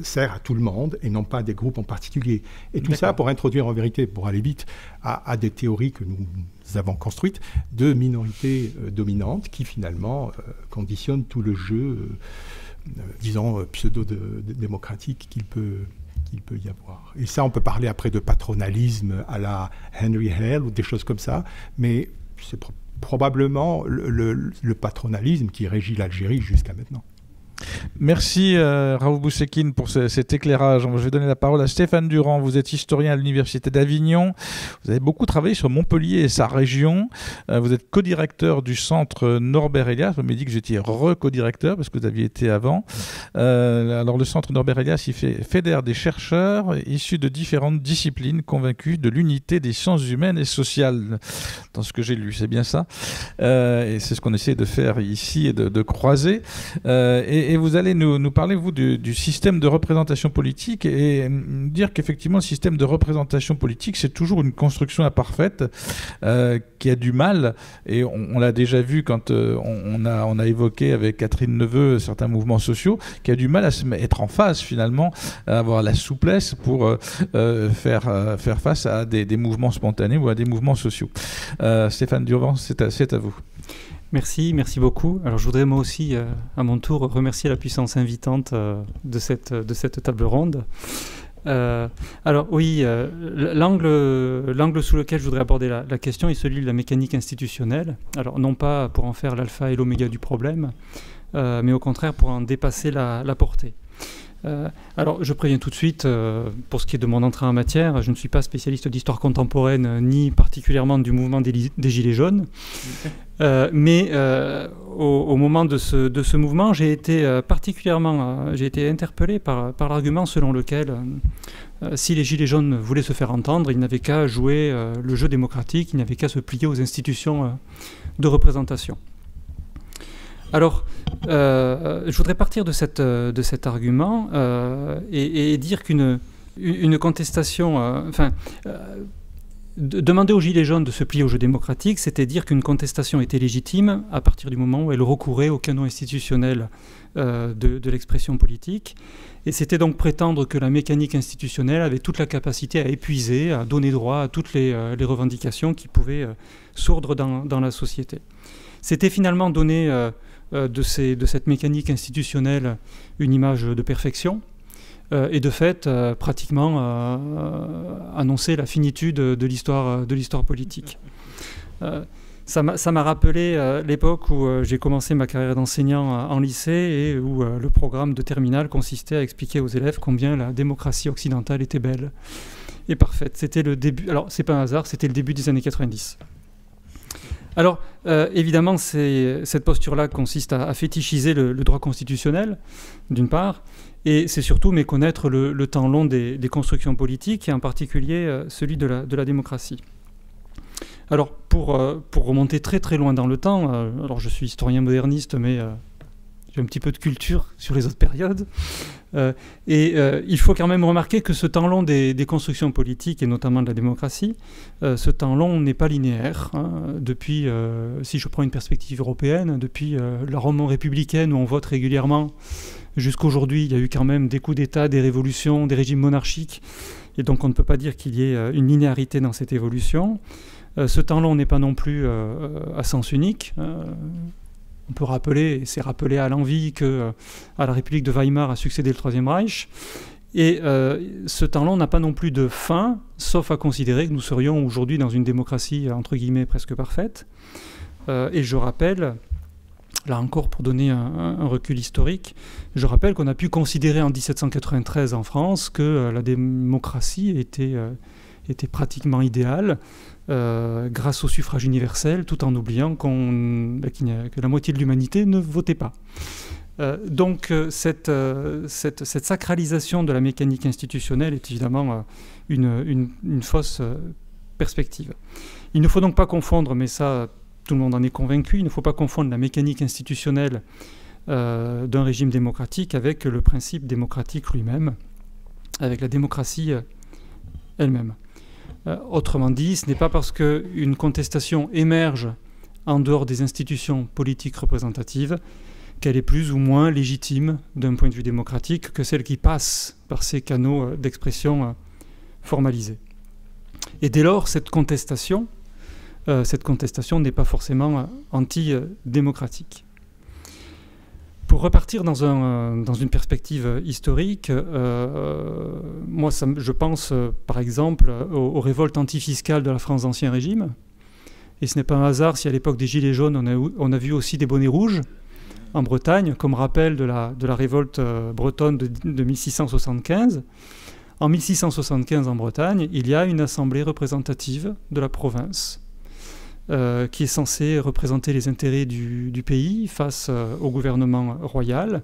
sert à tout le monde et non pas à des groupes en particulier. Et tout ça pour introduire en vérité, pour aller vite, à des théories que nous avons construites de minorités dominantes qui finalement conditionnent tout le jeu, disons, pseudo-démocratique qu'il peut y avoir. Et ça, on peut parler après de patronalisme à la Henry Hale ou des choses comme ça, mais c'est probablement le patronalisme qui régit l'Algérie jusqu'à maintenant. Merci Raouf Boussekine pour cet éclairage. Je vais donner la parole à Stéphane Durand. Vous êtes historien à l'Université d'Avignon. Vous avez beaucoup travaillé sur Montpellier et sa région. Vous êtes co-directeur du centre Norbert Elias. Vous m'avez dit que j'étais co-directeur parce que vous aviez été avant. Alors le centre Norbert Elias, il fédère des chercheurs issus de différentes disciplines convaincus de l'unité des sciences humaines et sociales. Dans ce que j'ai lu, c'est bien ça. Et c'est ce qu'on essaie de faire ici et de croiser. Et vous allez nous parler, vous, du système de représentation politique et dire qu'effectivement, le système de représentation politique, c'est toujours une construction imparfaite qui a du mal, et on l'a déjà vu quand on a évoqué avec Catherine Neveu certains mouvements sociaux, qui a du mal à se mettre en face, finalement, à avoir la souplesse pour faire face à des mouvements spontanés ou à des mouvements sociaux. Stéphane Durand, c'est à vous. Merci beaucoup. Alors je voudrais moi aussi, à mon tour, remercier la puissance invitante de cette table ronde. Alors oui, l'angle sous lequel je voudrais aborder la question est celui de la mécanique institutionnelle. Alors non pas pour en faire l'alpha et l'oméga du problème, mais au contraire pour en dépasser la portée. Alors je préviens tout de suite, pour ce qui est de mon entrée en matière, je ne suis pas spécialiste d'histoire contemporaine ni particulièrement du mouvement des Gilets jaunes, mais au moment de ce mouvement, j'ai été interpellé par l'argument selon lequel si les Gilets jaunes voulaient se faire entendre, ils n'avaient qu'à jouer le jeu démocratique, ils n'avaient qu'à se plier aux institutions de représentation. Alors, je voudrais partir de cet argument et dire qu'une contestation... demander aux Gilets jaunes de se plier au jeu démocratique, c'était dire qu'une contestation était légitime à partir du moment où elle recourait au canon institutionnel de l'expression politique. Et c'était donc prétendre que la mécanique institutionnelle avait toute la capacité à épuiser, à donner droit à toutes les revendications qui pouvaient sourdre dans la société. C'était finalement donner... de cette mécanique institutionnelle une image de perfection et de fait pratiquement annoncer la finitude de l'histoire politique. Ça m'a rappelé l'époque où j'ai commencé ma carrière d'enseignant en lycée et où le programme de terminale consistait à expliquer aux élèves combien la démocratie occidentale était belle et parfaite. C'était le début, alors c'est pas un hasard, c'était le début des années 90. Alors, évidemment, cette posture-là consiste à fétichiser le droit constitutionnel, d'une part, et c'est surtout méconnaître le temps long des constructions politiques, et en particulier celui de la démocratie. Alors, pour remonter très très loin dans le temps, alors je suis historien moderniste, mais j'ai un petit peu de culture sur les autres périodes, il faut quand même remarquer que ce temps long des constructions politiques, et notamment de la démocratie, ce temps long n'est pas linéaire. Depuis, si je prends une perspective européenne, depuis la Rome républicaine où on vote régulièrement, jusqu'aujourd'hui, il y a eu quand même des coups d'État, des révolutions, des régimes monarchiques, et donc on ne peut pas dire qu'il y ait une linéarité dans cette évolution. Ce temps long n'est pas non plus à sens unique. On peut rappeler, et c'est rappelé à l'envi, qu'à la République de Weimar a succédé le Troisième Reich. Et ce temps long n'a pas non plus de fin, sauf à considérer que nous serions aujourd'hui dans une démocratie, entre guillemets, presque parfaite. Et je rappelle, là encore pour donner un recul historique, je rappelle qu'on a pu considérer en 1793 en France que la démocratie était pratiquement idéale, grâce au suffrage universel, tout en oubliant que la moitié de l'humanité ne votait pas. Donc cette sacralisation de la mécanique institutionnelle est évidemment une fausse perspective. Il ne faut donc pas confondre, mais ça tout le monde en est convaincu, il ne faut pas confondre la mécanique institutionnelle d'un régime démocratique avec le principe démocratique lui-même, avec la démocratie elle-même. Autrement dit, ce n'est pas parce qu'une contestation émerge en dehors des institutions politiques représentatives qu'elle est plus ou moins légitime d'un point de vue démocratique que celle qui passe par ces canaux d'expression formalisés. Et dès lors, cette contestation n'est pas forcément anti-démocratique. Pour repartir dans une perspective historique, moi je pense par exemple aux révoltes antifiscales de la France d'Ancien Régime. Et ce n'est pas un hasard si à l'époque des Gilets jaunes, on a vu aussi des bonnets rouges en Bretagne, comme rappel de la révolte bretonne de 1675. En 1675 en Bretagne, il y a une assemblée représentative de la province qui est censé représenter les intérêts du pays face au gouvernement royal.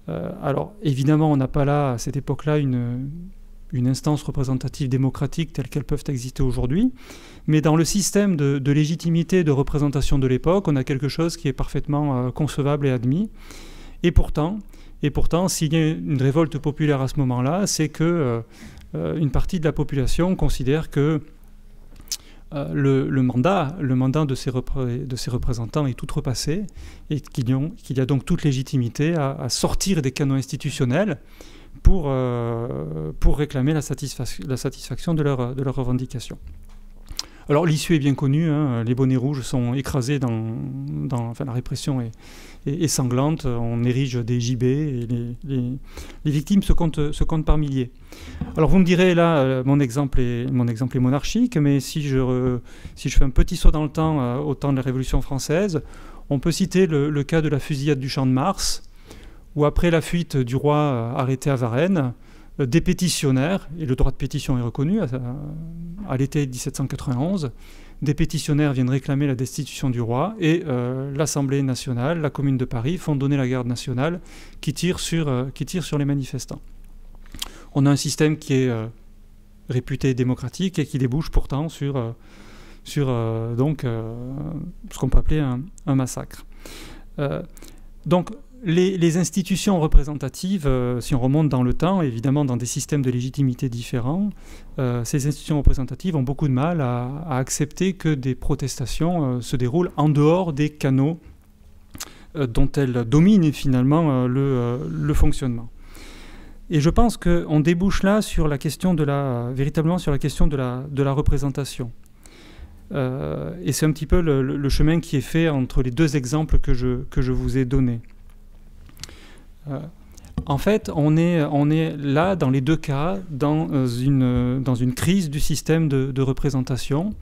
Alors évidemment, on n'a pas là, à cette époque-là, une instance représentative démocratique telle qu'elles peuvent exister aujourd'hui, mais dans le système de légitimité de représentation de l'époque, on a quelque chose qui est parfaitement concevable et admis. Et pourtant, s'il y a une révolte populaire à ce moment-là, c'est que une partie de la population considère que le mandat de ces représentants est outrepassé et qu'il y a donc toute légitimité à sortir des canons institutionnels pour réclamer la satisfaction de leurs revendications. Alors l'issue est bien connue, hein, les bonnets rouges sont écrasés enfin, la répression est sanglante, on érige des gibets et les victimes se comptent par milliers. Alors vous me direz là, mon exemple est monarchique, mais si je fais un petit saut dans le temps, au temps de la Révolution française, on peut citer le cas de la fusillade du Champ de Mars, où après la fuite du roi arrêté à Varennes, des pétitionnaires, et le droit de pétition est reconnu à l'été 1791, des pétitionnaires viennent réclamer la destitution du roi et l'Assemblée nationale, la Commune de Paris font donner la garde nationale qui tire sur les manifestants. On a un système qui est réputé démocratique et qui débouche pourtant sur ce qu'on peut appeler un massacre. Donc les institutions représentatives, si on remonte dans le temps, évidemment dans des systèmes de légitimité différents, ces institutions représentatives ont beaucoup de mal à accepter que des protestations se déroulent en dehors des canaux dont elles dominent finalement le fonctionnement. Et je pense qu'on débouche là sur la question véritablement sur la question de la représentation. Et c'est un petit peu le chemin qui est fait entre les deux exemples que je vous ai donnés. En fait, on est là, dans les deux cas, dans une crise du système de représentation.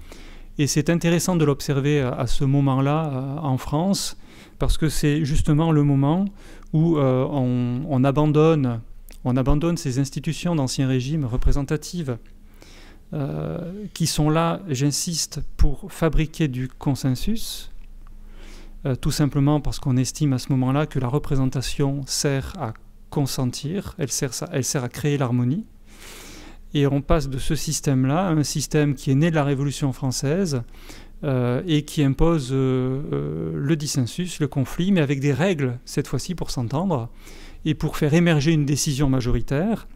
Et c'est intéressant de l'observer à ce moment-là en France, parce que c'est justement le moment où on abandonne ces institutions d'Ancien Régime représentatives qui sont là, j'insiste, pour fabriquer du consensus, tout simplement parce qu'on estime à ce moment-là que la représentation sert à consentir, elle sert à créer l'harmonie. Et on passe de ce système-là à un système qui est né de la Révolution française et qui impose le dissensus, le conflit, mais avec des règles, cette fois-ci, pour s'entendre et pour faire émerger une décision majoritaire.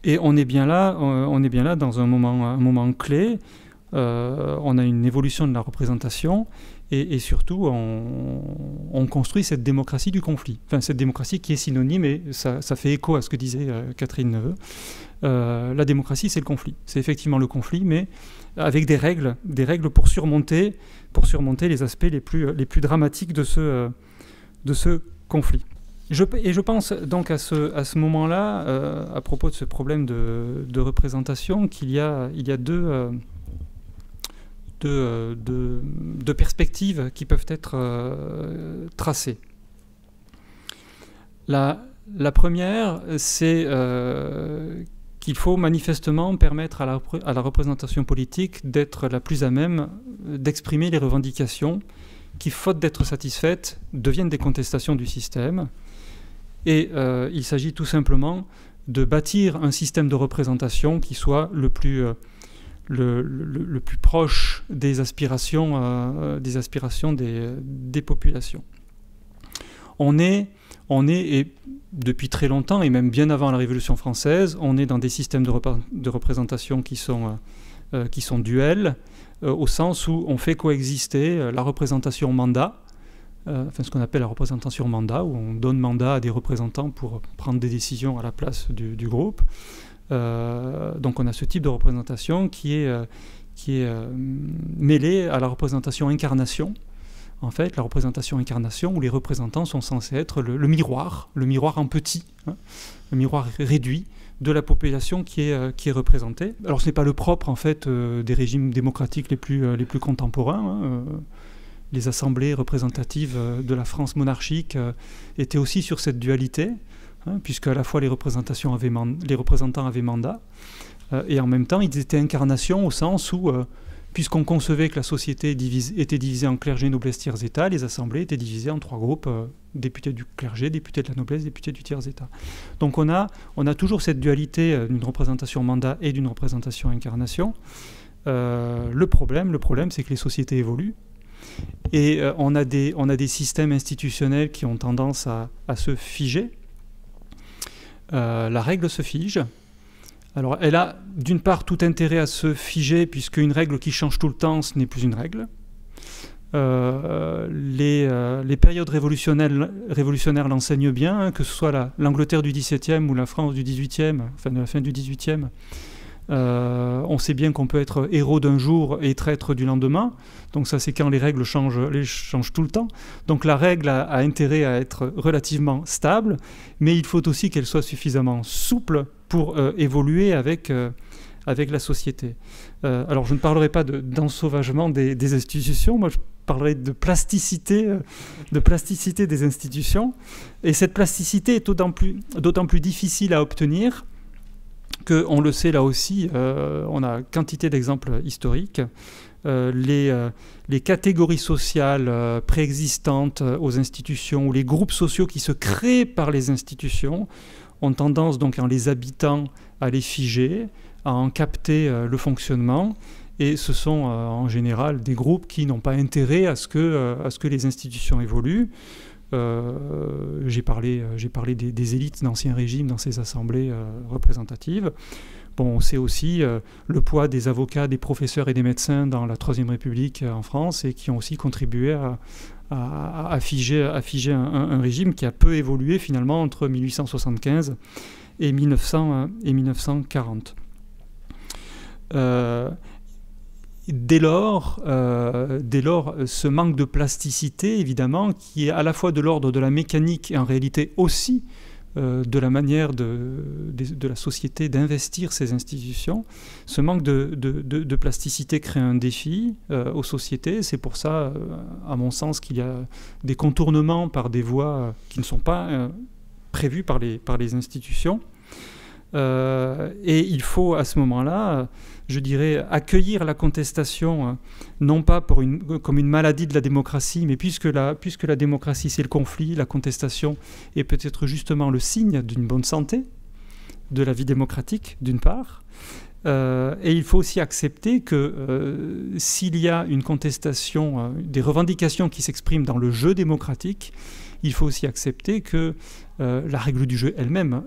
Et on est bien là dans un moment clé. On a une évolution de la représentation et surtout on construit cette démocratie du conflit. Enfin, cette démocratie qui est synonyme, et ça fait écho à ce que disait Catherine Neveu. La démocratie, c'est le conflit. C'est effectivement le conflit, mais avec des règles pour surmonter les aspects les plus dramatiques de ce conflit. Je pense donc à ce moment-là, à propos de ce problème de représentation, qu'il y a deux perspectives qui peuvent être tracées. La première, c'est qu'il faut manifestement permettre à la représentation politique d'être la plus à même d'exprimer les revendications qui, faute d'être satisfaites, deviennent des contestations du système. Et il s'agit tout simplement de bâtir un système de représentation qui soit le plus proche des aspirations des populations. On est, et depuis très longtemps, et même bien avant la Révolution française, on est dans des systèmes de représentation qui sont duels, au sens où on fait coexister la représentation mandat, ce qu'on appelle la représentation mandat, où on donne mandat à des représentants pour prendre des décisions à la place du groupe. Donc on a ce type de représentation qui est mêlée à la représentation incarnation. En fait, la représentation incarnation où les représentants sont censés être le miroir en petit, le miroir réduit de la population qui est représentée. Alors ce n'est pas le propre en fait des régimes démocratiques les plus contemporains. Les assemblées représentatives de la France monarchique étaient aussi sur cette dualité, puisque à la fois les représentants avaient mandat, et en même temps ils étaient incarnation au sens où, puisqu'on concevait que la société était divisée en clergé, noblesse, tiers-état, les assemblées étaient divisées en trois groupes, députés du clergé, députés de la noblesse, députés du tiers-état. Donc on a toujours cette dualité d'une représentation mandat et d'une représentation incarnation. Le problème, c'est que les sociétés évoluent, et on a des systèmes institutionnels qui ont tendance à se figer. La règle se fige. Alors, elle a d'une part tout intérêt à se figer, puisque une règle qui change tout le temps, ce n'est plus une règle. Les périodes révolutionnaires l'enseignent bien, que ce soit l'Angleterre du XVIIe ou la France du XVIIIe, enfin de la fin du XVIIIe. On sait bien qu'on peut être héros d'un jour et traître du lendemain. Donc ça, c'est quand les règles changent tout le temps. Donc la règle a intérêt à être relativement stable, mais il faut aussi qu'elle soit suffisamment souple pour évoluer avec la société. Alors je ne parlerai pas d'ensauvagement des institutions, moi je parlerai de plasticité des institutions. Et cette plasticité est d'autant plus difficile à obtenir qu'on le sait là aussi, on a quantité d'exemples historiques. Les catégories sociales préexistantes aux institutions ou les groupes sociaux qui se créent par les institutions ont tendance, donc en les habitant, à les figer, à en capter le fonctionnement. Et ce sont en général des groupes qui n'ont pas intérêt à ce que les institutions évoluent. J'ai parlé des élites d'Ancien Régime dans ces assemblées représentatives. Bon, on sait aussi le poids des avocats, des professeurs et des médecins dans la Troisième République en France, et qui ont aussi contribué à figer un régime qui a peu évolué finalement entre 1875 et 1940. Dès lors, ce manque de plasticité, évidemment, qui est à la fois de l'ordre de la mécanique et en réalité aussi de la manière de la société d'investir ces institutions, ce manque de plasticité crée un défi aux sociétés. C'est pour ça, à mon sens, qu'il y a des contournements par des voies qui ne sont pas prévues par les institutions. Et il faut à ce moment-là, je dirais, accueillir la contestation, non pas comme une maladie de la démocratie, mais puisque la démocratie c'est le conflit, la contestation est peut-être justement le signe d'une bonne santé de la vie démocratique, d'une part. Et il faut aussi accepter que s'il y a une contestation, des revendications qui s'expriment dans le jeu démocratique, il faut aussi accepter que la règle du jeu elle-même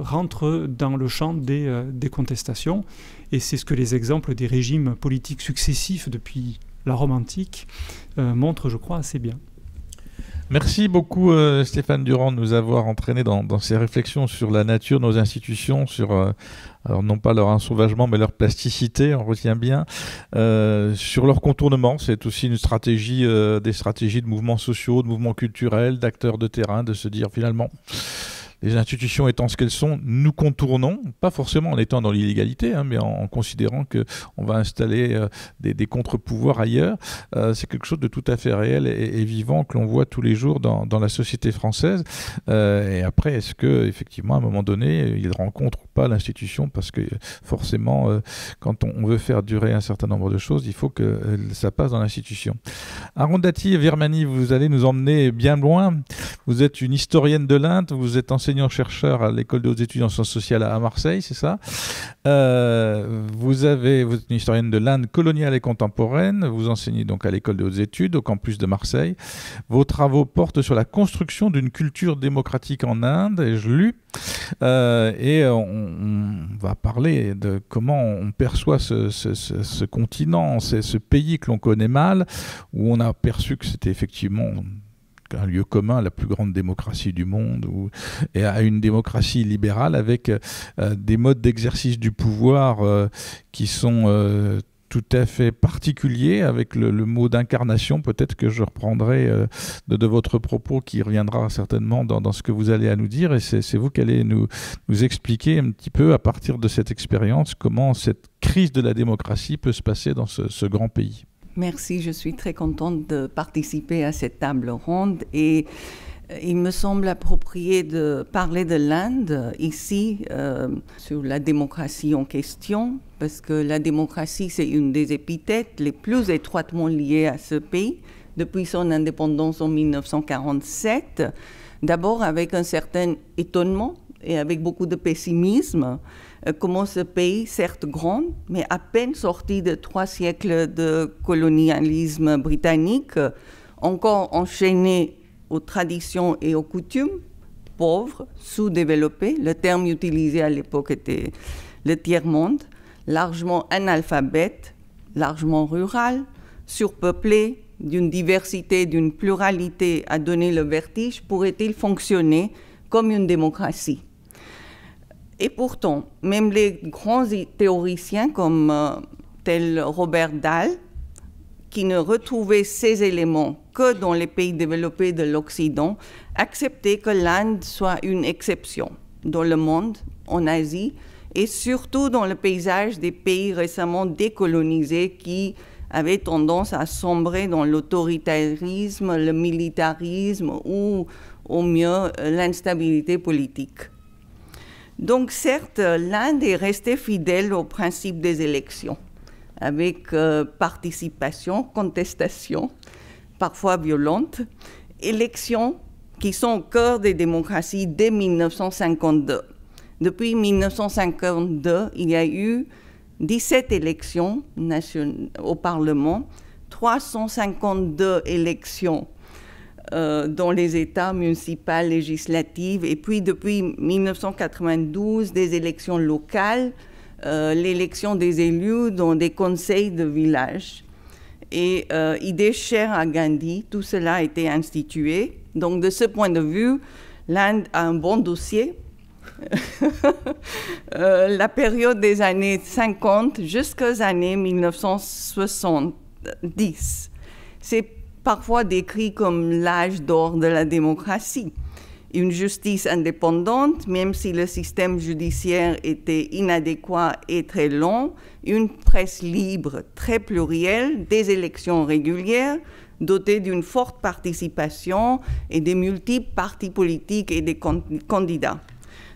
rentre dans le champ des contestations. Et c'est ce que les exemples des régimes politiques successifs depuis la Rome antique montrent, je crois, assez bien. Merci beaucoup Stéphane Durand de nous avoir entraînés dans ces réflexions sur la nature de nos institutions, sur alors non pas leur ensauvagement mais leur plasticité, on retient bien, sur leur contournement. C'est aussi une stratégie, des stratégies de mouvements sociaux, de mouvements culturels, d'acteurs de terrain, de se dire finalement les institutions étant ce qu'elles sont, nous contournons, pas forcément en étant dans l'illégalité, mais en considérant qu'on va installer des contre-pouvoirs ailleurs. C'est quelque chose de tout à fait réel et vivant que l'on voit tous les jours dans la société française. Et après, est-ce qu'effectivement, à un moment donné, ils ne rencontrent pas l'institution? Parce que forcément, quand on veut faire durer un certain nombre de choses, il faut que ça passe dans l'institution. Arundhati Virmani, vous allez nous emmener bien loin. Vous êtes une historienne de l'Inde, vous êtes enseignant-chercheur à l'école de hautes études en sciences sociales à Marseille, c'est ça? Vous êtes une historienne de l'Inde coloniale et contemporaine, vous enseignez donc à l'école de hautes études au campus de Marseille. Vos travaux portent sur la construction d'une culture démocratique en Inde, ai-je lu, et on va parler de comment on perçoit ce continent, ce pays que l'on connaît mal, où on a perçu que c'était effectivement un lieu commun, la plus grande démocratie du monde, et à une démocratie libérale avec des modes d'exercice du pouvoir qui sont tout à fait particuliers, avec le mot d'incarnation, peut-être que je reprendrai de votre propos qui reviendra certainement dans ce que vous allez à nous dire, et c'est vous qui allez nous expliquer un petit peu à partir de cette expérience comment cette crise de la démocratie peut se passer dans ce grand pays. Merci, je suis très contente de participer à cette table ronde et il me semble approprié de parler de l'Inde ici sur la démocratie en question, parce que la démocratie, c'est une des épithètes les plus étroitement liées à ce pays depuis son indépendance en 1947, d'abord avec un certain étonnement et avec beaucoup de pessimisme, comment ce pays, certes grand, mais à peine sorti de 3 siècles de colonialisme britannique, encore enchaîné aux traditions et aux coutumes, pauvre, sous-développé, le terme utilisé à l'époque était le tiers-monde, largement analphabète, largement rural, surpeuplé, d'une diversité, d'une pluralité à donner le vertige, pourrait-il fonctionner comme une démocratie? Et pourtant, même les grands théoriciens comme tel Robert Dahl, qui ne retrouvaient ces éléments que dans les pays développés de l'Occident, acceptaient que l'Inde soit une exception dans le monde, en Asie, et surtout dans le paysage des pays récemment décolonisés qui avaient tendance à sombrer dans l'autoritarisme, le militarisme ou, au mieux, l'instabilité politique. Donc, certes, l'Inde est restée fidèle au principe des élections, avec participation, contestation, parfois violente, élections qui sont au cœur des démocraties dès 1952. Depuis 1952, il y a eu 17 élections au Parlement, 352 élections dans les États municipaux, législatives, et puis depuis 1992, des élections locales, l'élection des élus dans des conseils de village. Et idée chère à Gandhi, tout cela a été institué. Donc de ce point de vue, l'Inde a un bon dossier. La période des années 50 jusqu'aux années 1970, c'est parfois décrit comme l'âge d'or de la démocratie. Une justice indépendante, même si le système judiciaire était inadéquat et très long, une presse libre très plurielle, des élections régulières, dotées d'une forte participation et des multiples partis politiques et des candidats.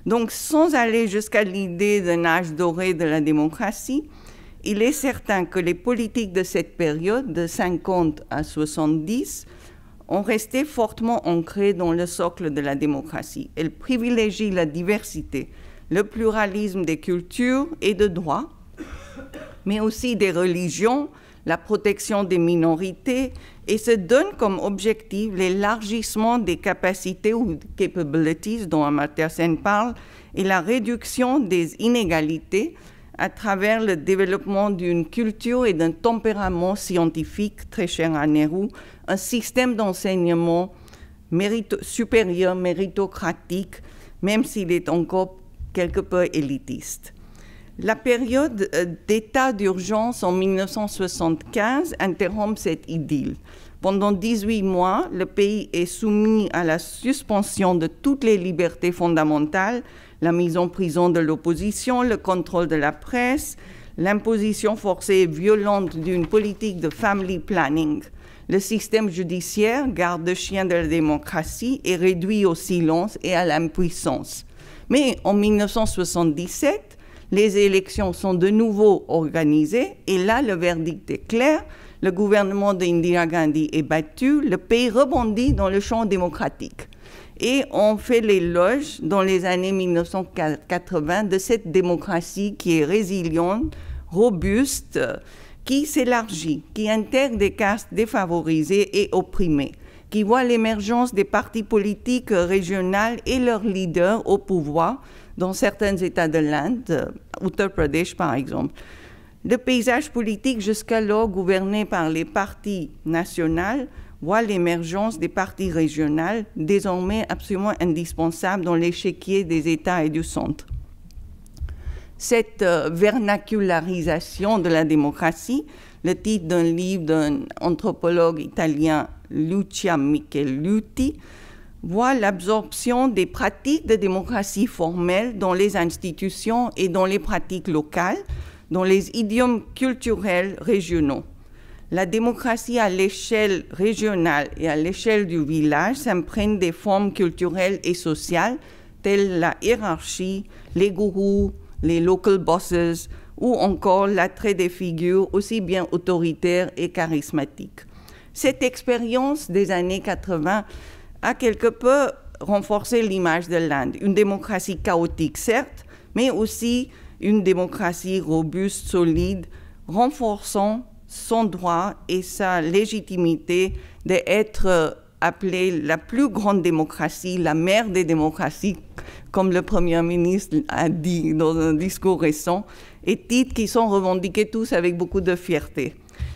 Donc, sans aller jusqu'à l'idée d'un âge doré de la démocratie, il est certain que les politiques de cette période, de 50 à 70, ont resté fortement ancrées dans le socle de la démocratie. Elles privilégient la diversité, le pluralisme des cultures et de droits, mais aussi des religions, la protection des minorités, et se donnent comme objectif l'élargissement des capacités ou capabilities dont Amartya Sen parle et la réduction des inégalités à travers le développement d'une culture et d'un tempérament scientifique très cher à Nehru, un système d'enseignement supérieur, méritocratique, même s'il est encore quelque peu élitiste. La période d'état d'urgence en 1975 interrompt cette idylle. Pendant 18 mois, le pays est soumis à la suspension de toutes les libertés fondamentales, la mise en prison de l'opposition, le contrôle de la presse, l'imposition forcée et violente d'une politique de family planning. Le système judiciaire, garde-chien de la démocratie, est réduit au silence et à l'impuissance. Mais en 1977, les élections sont de nouveau organisées et là, le verdict est clair. Le gouvernement d'Indira Gandhi est battu, le pays rebondit dans le champ démocratique. Et on fait l'éloge dans les années 1980 de cette démocratie qui est résiliente, robuste, qui s'élargit, qui intègre des castes défavorisées et opprimées, qui voit l'émergence des partis politiques régionaux et leurs leaders au pouvoir dans certains États de l'Inde, Uttar Pradesh par exemple. Le paysage politique jusqu'alors gouverné par les partis nationaux voit l'émergence des partis régionaux désormais absolument indispensables dans l'échiquier des États et du centre. Cette vernacularisation de la démocratie, le titre d'un livre d'un anthropologue italien, Lucia Michelutti, voit l'absorption des pratiques de démocratie formelle dans les institutions et dans les pratiques locales, dans les idiomes culturels régionaux. La démocratie à l'échelle régionale et à l'échelle du village s'imprègne des formes culturelles et sociales telles la hiérarchie, les gourous, les local bosses ou encore l'attrait des figures aussi bien autoritaires et charismatiques. Cette expérience des années 80 a quelque peu renforcé l'image de l'Inde, une démocratie chaotique certes, mais aussi une démocratie robuste, solide, renforçant son droit et sa légitimité d'être appelée la plus grande démocratie, la mère des démocraties, comme le Premier ministre a dit dans un discours récent, et titres qui sont revendiqués tous avec beaucoup de fierté.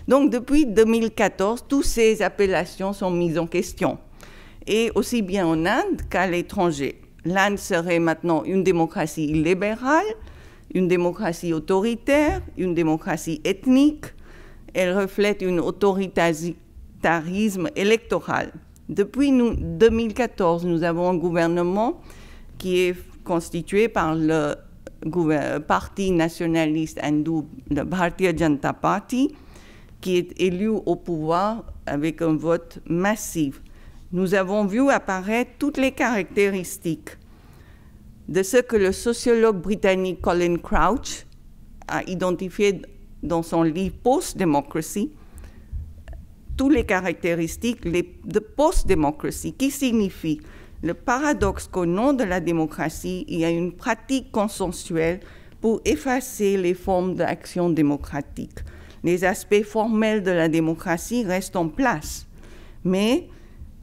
Donc depuis 2014, toutes ces appellations sont mises en question, et aussi bien en Inde qu'à l'étranger. L'Inde serait maintenant une démocratie libérale, une démocratie autoritaire, une démocratie ethnique. Elle reflète un autoritarisme électoral. Depuis 2014, nous avons un gouvernement qui est constitué par le parti nationaliste hindou, le Bharatiya Janata Party, qui est élu au pouvoir avec un vote massif. Nous avons vu apparaître toutes les caractéristiques de ce que le sociologue britannique Colin Crouch a identifié dans son livre Post-Democracy, toutes les caractéristiques de post-démocratie, qui signifie le paradoxe qu'au nom de la démocratie, il y a une pratique consensuelle pour effacer les formes d'action démocratique. Les aspects formels de la démocratie restent en place, mais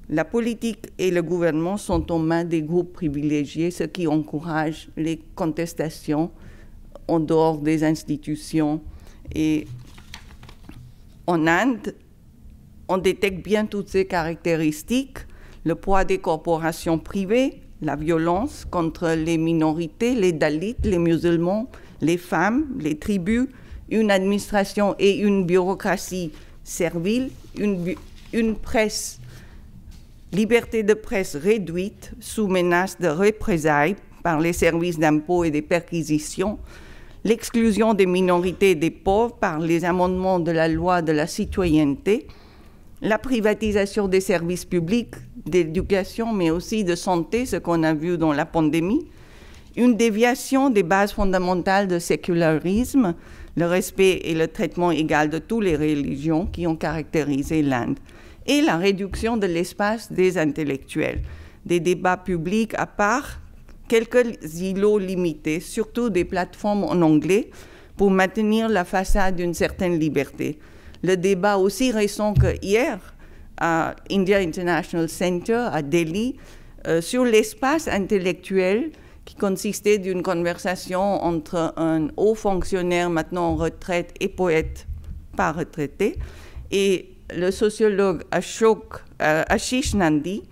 la politique et le gouvernement sont aux mains des groupes privilégiés, ce qui encourage les contestations en dehors des institutions. Et en Inde, on détecte bien toutes ces caractéristiques, le poids des corporations privées, la violence contre les minorités, les Dalits, les musulmans, les femmes, les tribus, une administration et une bureaucratie servile, une presse, liberté de presse réduite sous menace de représailles par les services d'impôts et des perquisitions, l'exclusion des minorités et des pauvres par les amendements de la loi de la citoyenneté, la privatisation des services publics, d'éducation, mais aussi de santé, ce qu'on a vu dans la pandémie, une déviation des bases fondamentales de sécularisme, le respect et le traitement égal de toutes les religions qui ont caractérisé l'Inde, et la réduction de l'espace des intellectuels, des débats publics à part, quelques îlots limités, surtout des plateformes en anglais, pour maintenir la façade d'une certaine liberté. Le débat aussi récent que hier à India International Center à Delhi sur l'espace intellectuel qui consistait d'une conversation entre un haut fonctionnaire maintenant en retraite et poète pas retraité et le sociologue Ashish Nandi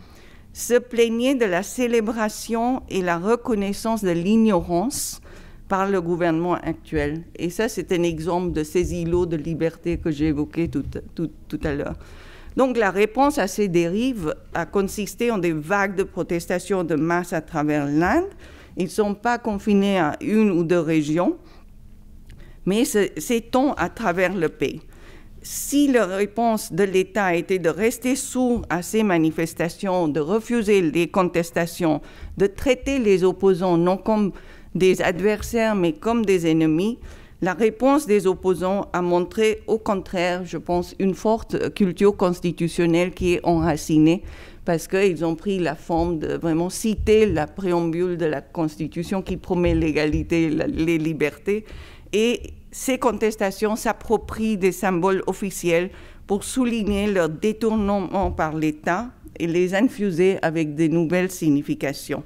se plaignait de la célébration et la reconnaissance de l'ignorance par le gouvernement actuel. Et ça, c'est un exemple de ces îlots de liberté que j'ai évoqués tout à l'heure. Donc, la réponse à ces dérives a consisté en des vagues de protestations de masse à travers l'Inde. Ils ne sont pas confinés à une ou deux régions, mais s'étend à travers le pays. Si la réponse de l'État était de rester sourd à ces manifestations, de refuser les contestations, de traiter les opposants non comme des adversaires, mais comme des ennemis, la réponse des opposants a montré, au contraire, je pense, une forte culture constitutionnelle qui est enracinée, parce qu'ils ont pris la forme de vraiment citer la préambule de la Constitution qui promet l'égalité, les libertés, et ces contestations s'approprient des symboles officiels pour souligner leur détournement par l'État et les infuser avec de nouvelles significations.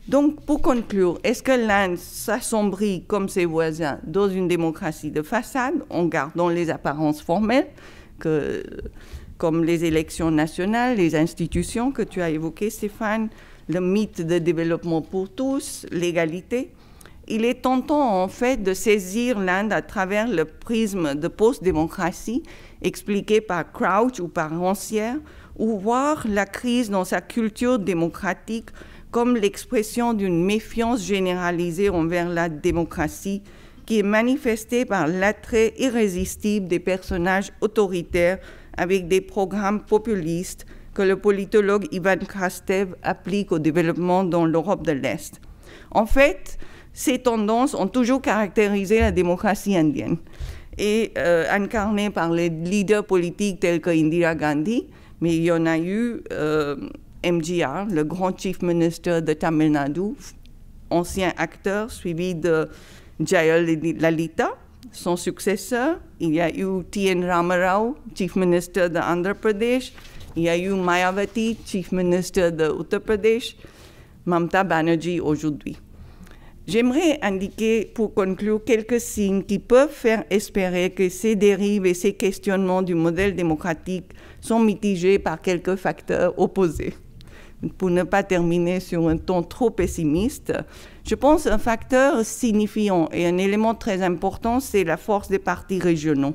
Donc, pour conclure, est-ce que l'Inde s'assombrit comme ses voisins dans une démocratie de façade en gardant les apparences formelles, comme les élections nationales, les institutions que tu as évoquées, Stéphane, le mythe de développement pour tous, l'égalité? Il est tentant, en fait, de saisir l'Inde à travers le prisme de post-démocratie expliqué par Crouch ou par Rancière, ou voir la crise dans sa culture démocratique comme l'expression d'une méfiance généralisée envers la démocratie qui est manifestée par l'attrait irrésistible des personnages autoritaires avec des programmes populistes que le politologue Ivan Krastev applique au développement dans l'Europe de l'Est. En fait, ces tendances ont toujours caractérisé la démocratie indienne et incarnées par les leaders politiques tels que Indira Gandhi, mais il y en a eu MGR, le grand chief minister de Tamil Nadu, ancien acteur, suivi de Jayalalitha, son successeur. Il y a eu T.N. Ramarao, chief minister de Andhra Pradesh. Il y a eu Mayawati, chief minister de Uttar Pradesh. Mamata Banerjee aujourd'hui. J'aimerais indiquer, pour conclure, quelques signes qui peuvent faire espérer que ces dérives et ces questionnements du modèle démocratique sont mitigés par quelques facteurs opposés. Pour ne pas terminer sur un ton trop pessimiste, je pense qu'un facteur signifiant et un élément très important, c'est la force des partis régionaux.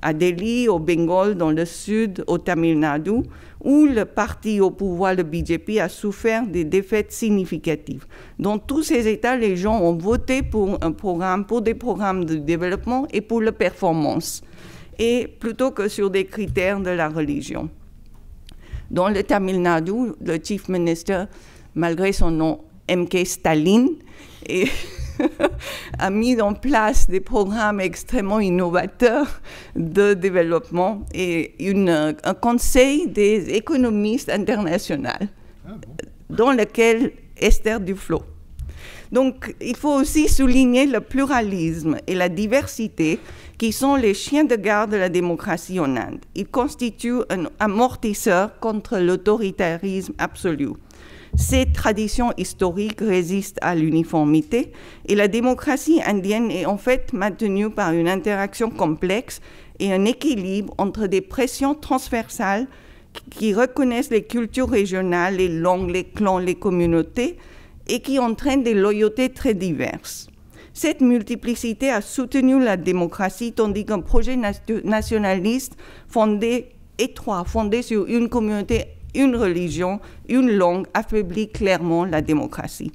À Delhi, au Bengale, dans le sud, au Tamil Nadu, où le parti au pouvoir, le BJP, a souffert des défaites significatives. Dans tous ces États, les gens ont voté pour des programmes de développement et pour la performance, et plutôt que sur des critères de la religion. Dans le Tamil Nadu, le chief minister, malgré son nom M.K. Stalin, a mis en place des programmes extrêmement innovateurs de développement et un conseil des économistes internationaux, dans lequel Esther Duflo. Donc, il faut aussi souligner le pluralisme et la diversité qui sont les chiens de garde de la démocratie en Inde. Ils constituent un amortisseur contre l'autoritarisme absolu. Ces traditions historiques résistent à l'uniformité et la démocratie indienne est en fait maintenue par une interaction complexe et un équilibre entre des pressions transversales qui reconnaissent les cultures régionales, les langues, les clans, les communautés et qui entraînent des loyautés très diverses. Cette multiplicité a soutenu la démocratie tandis qu'un projet nationaliste fondé sur une communauté, une religion, une langue affaiblit clairement la démocratie.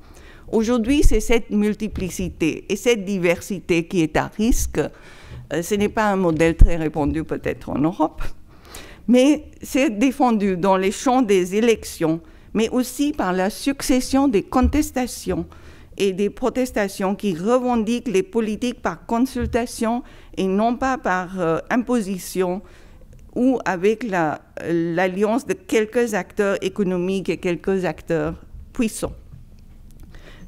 Aujourd'hui, c'est cette multiplicité et cette diversité qui est à risque. Ce n'est pas un modèle très répandu peut-être en Europe, mais c'est défendu dans les champs des élections, mais aussi par la succession des contestations et des protestations qui revendiquent les politiques par consultation et non pas par imposition ou avec l'alliance de quelques acteurs économiques et quelques acteurs puissants.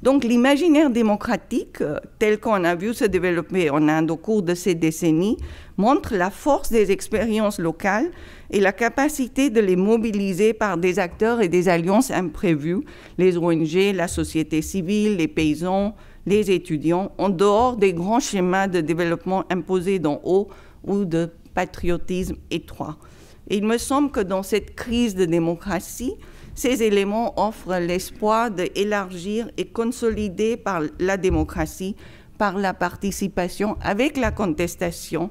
Donc l'imaginaire démocratique, tel qu'on a vu se développer en Inde au cours de ces décennies, montre la force des expériences locales et la capacité de les mobiliser par des acteurs et des alliances imprévues, les ONG, la société civile, les paysans, les étudiants, en dehors des grands schémas de développement imposés d'en haut ou de patriotisme étroit. Et il me semble que dans cette crise de démocratie, ces éléments offrent l'espoir d'élargir et consolider par la démocratie, par la participation avec la contestation,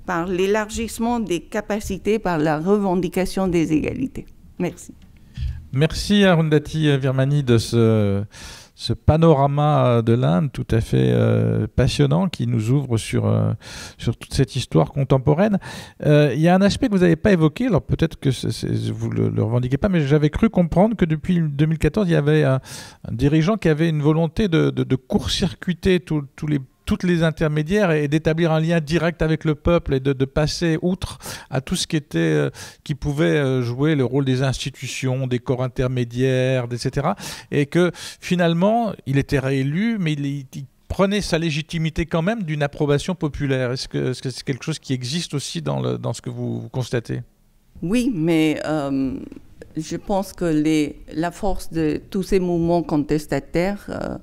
par l'élargissement des capacités, par la revendication des égalités. Merci. Merci Arundhati Virmani de ce panorama de l'Inde tout à fait passionnant qui nous ouvre sur toute cette histoire contemporaine. Il y a un aspect que vous n'avez pas évoqué, alors peut-être que vous ne le revendiquez pas, mais j'avais cru comprendre que depuis 2014, il y avait un dirigeant qui avait une volonté de court-circuiter toutes les intermédiaires et d'établir un lien direct avec le peuple et de passer outre à tout ce qui pouvait jouer le rôle des institutions, des corps intermédiaires, etc. Et que finalement, il était réélu, mais il prenait sa légitimité quand même d'une approbation populaire. Est-ce que c'est quelque chose qui existe aussi dans ce que vous constatez? Oui, mais je pense que la force de tous ces mouvements contestataires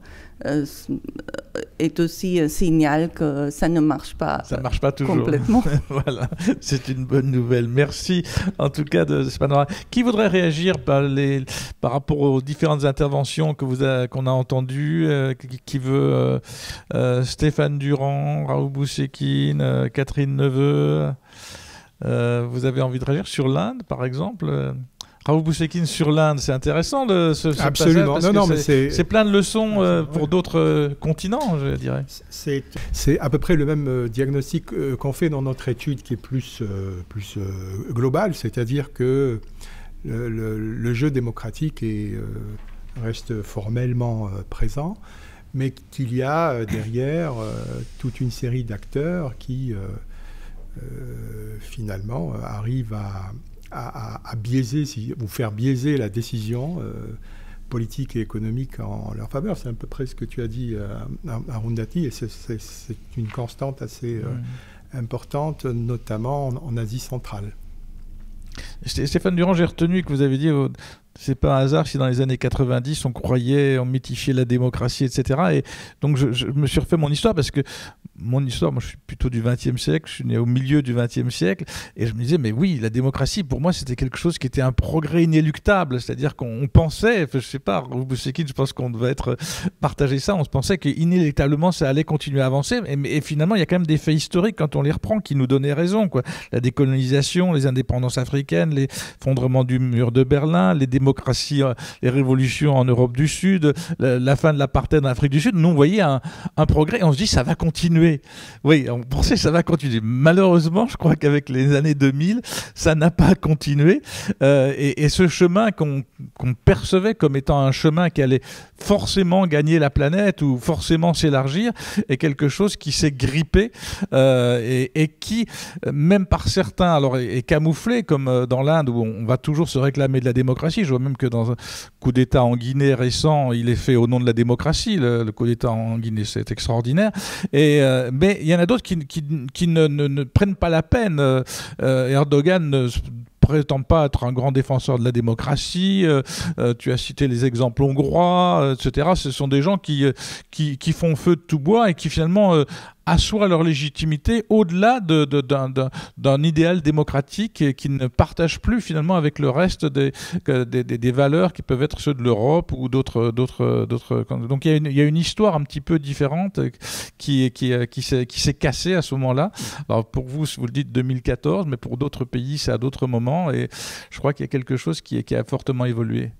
est aussi un signal que ça ne marche pas. Ça ne marche pas toujours. Complètement. Voilà, c'est une bonne nouvelle. Merci en tout cas de ce panorama. Qui voudrait réagir par rapport aux différentes interventions qu'on a entendues? Qui veut Stéphane Durand, Raoul Boussekine, Catherine Neveu? Vous avez envie de réagir sur l'Inde, par exemple? Raoul Boussekine sur l'Inde, c'est intéressant ce Absolument. passage, parce que c'est plein de leçons pour d'autres continents, je dirais. C'est à peu près le même diagnostic qu'on fait dans notre étude qui est plus global, c'est-à-dire que le jeu démocratique reste formellement présent, mais qu'il y a derrière toute une série d'acteurs qui finalement arrivent à biaiser, ou faire biaiser la décision politique et économique en leur faveur. C'est à peu près ce que tu as dit, Arundhati, et c'est une constante assez importante, notamment en Asie centrale. Stéphane Durand, j'ai retenu que vous avez dit c'est pas un hasard si dans les années 90 on croyait, on mythifiait la démocratie, etc. Et donc je me suis refait mon histoire parce que mon histoire, moi je suis plutôt du XXe siècle, je suis né au milieu du XXe siècle et je me disais mais oui, la démocratie pour moi c'était quelque chose qui était un progrès inéluctable, c'est-à-dire qu'on pensait, je sais pas, Boussekine, je pense qu'on devait partager ça, on se pensait qu'inéluctablement ça allait continuer à avancer et finalement il y a quand même des faits historiques quand on les reprend qui nous donnaient raison, quoi. La décolonisation, les indépendances africaines, l'effondrement du mur de Berlin, les démocraties, les révolutions en Europe du Sud, la fin de l'apartheid en Afrique du Sud, nous on voyait un progrès et on se dit ça va continuer. Oui, on pensait que ça va continuer. Malheureusement, je crois qu'avec les années 2000, ça n'a pas continué et ce chemin qu'on percevait comme étant un chemin qui allait forcément gagner la planète ou forcément s'élargir est quelque chose qui s'est grippé et qui, même par certains, alors est camouflé comme dans l'Inde où on va toujours se réclamer de la démocratie. Je vois même que dans un coup d'État en Guinée récent, il est fait au nom de la démocratie. Le coup d'État en Guinée, c'est extraordinaire. Mais il y en a d'autres qui ne prennent pas la peine. Erdogan ne prétend pas être un grand défenseur de la démocratie. Tu as cité les exemples hongrois, etc. Ce sont des gens qui font feu de tout bois et qui finalement assoient leur légitimité au-delà d'un idéal démocratique et qui ne partagent plus finalement avec le reste des valeurs qui peuvent être ceux de l'Europe ou d'autres. Donc il y a une histoire un petit peu différente qui s'est cassée à ce moment-là. Alors pour vous le dites 2014, mais pour d'autres pays c'est à d'autres moments et je crois qu'il y a quelque chose qui a fortement évolué.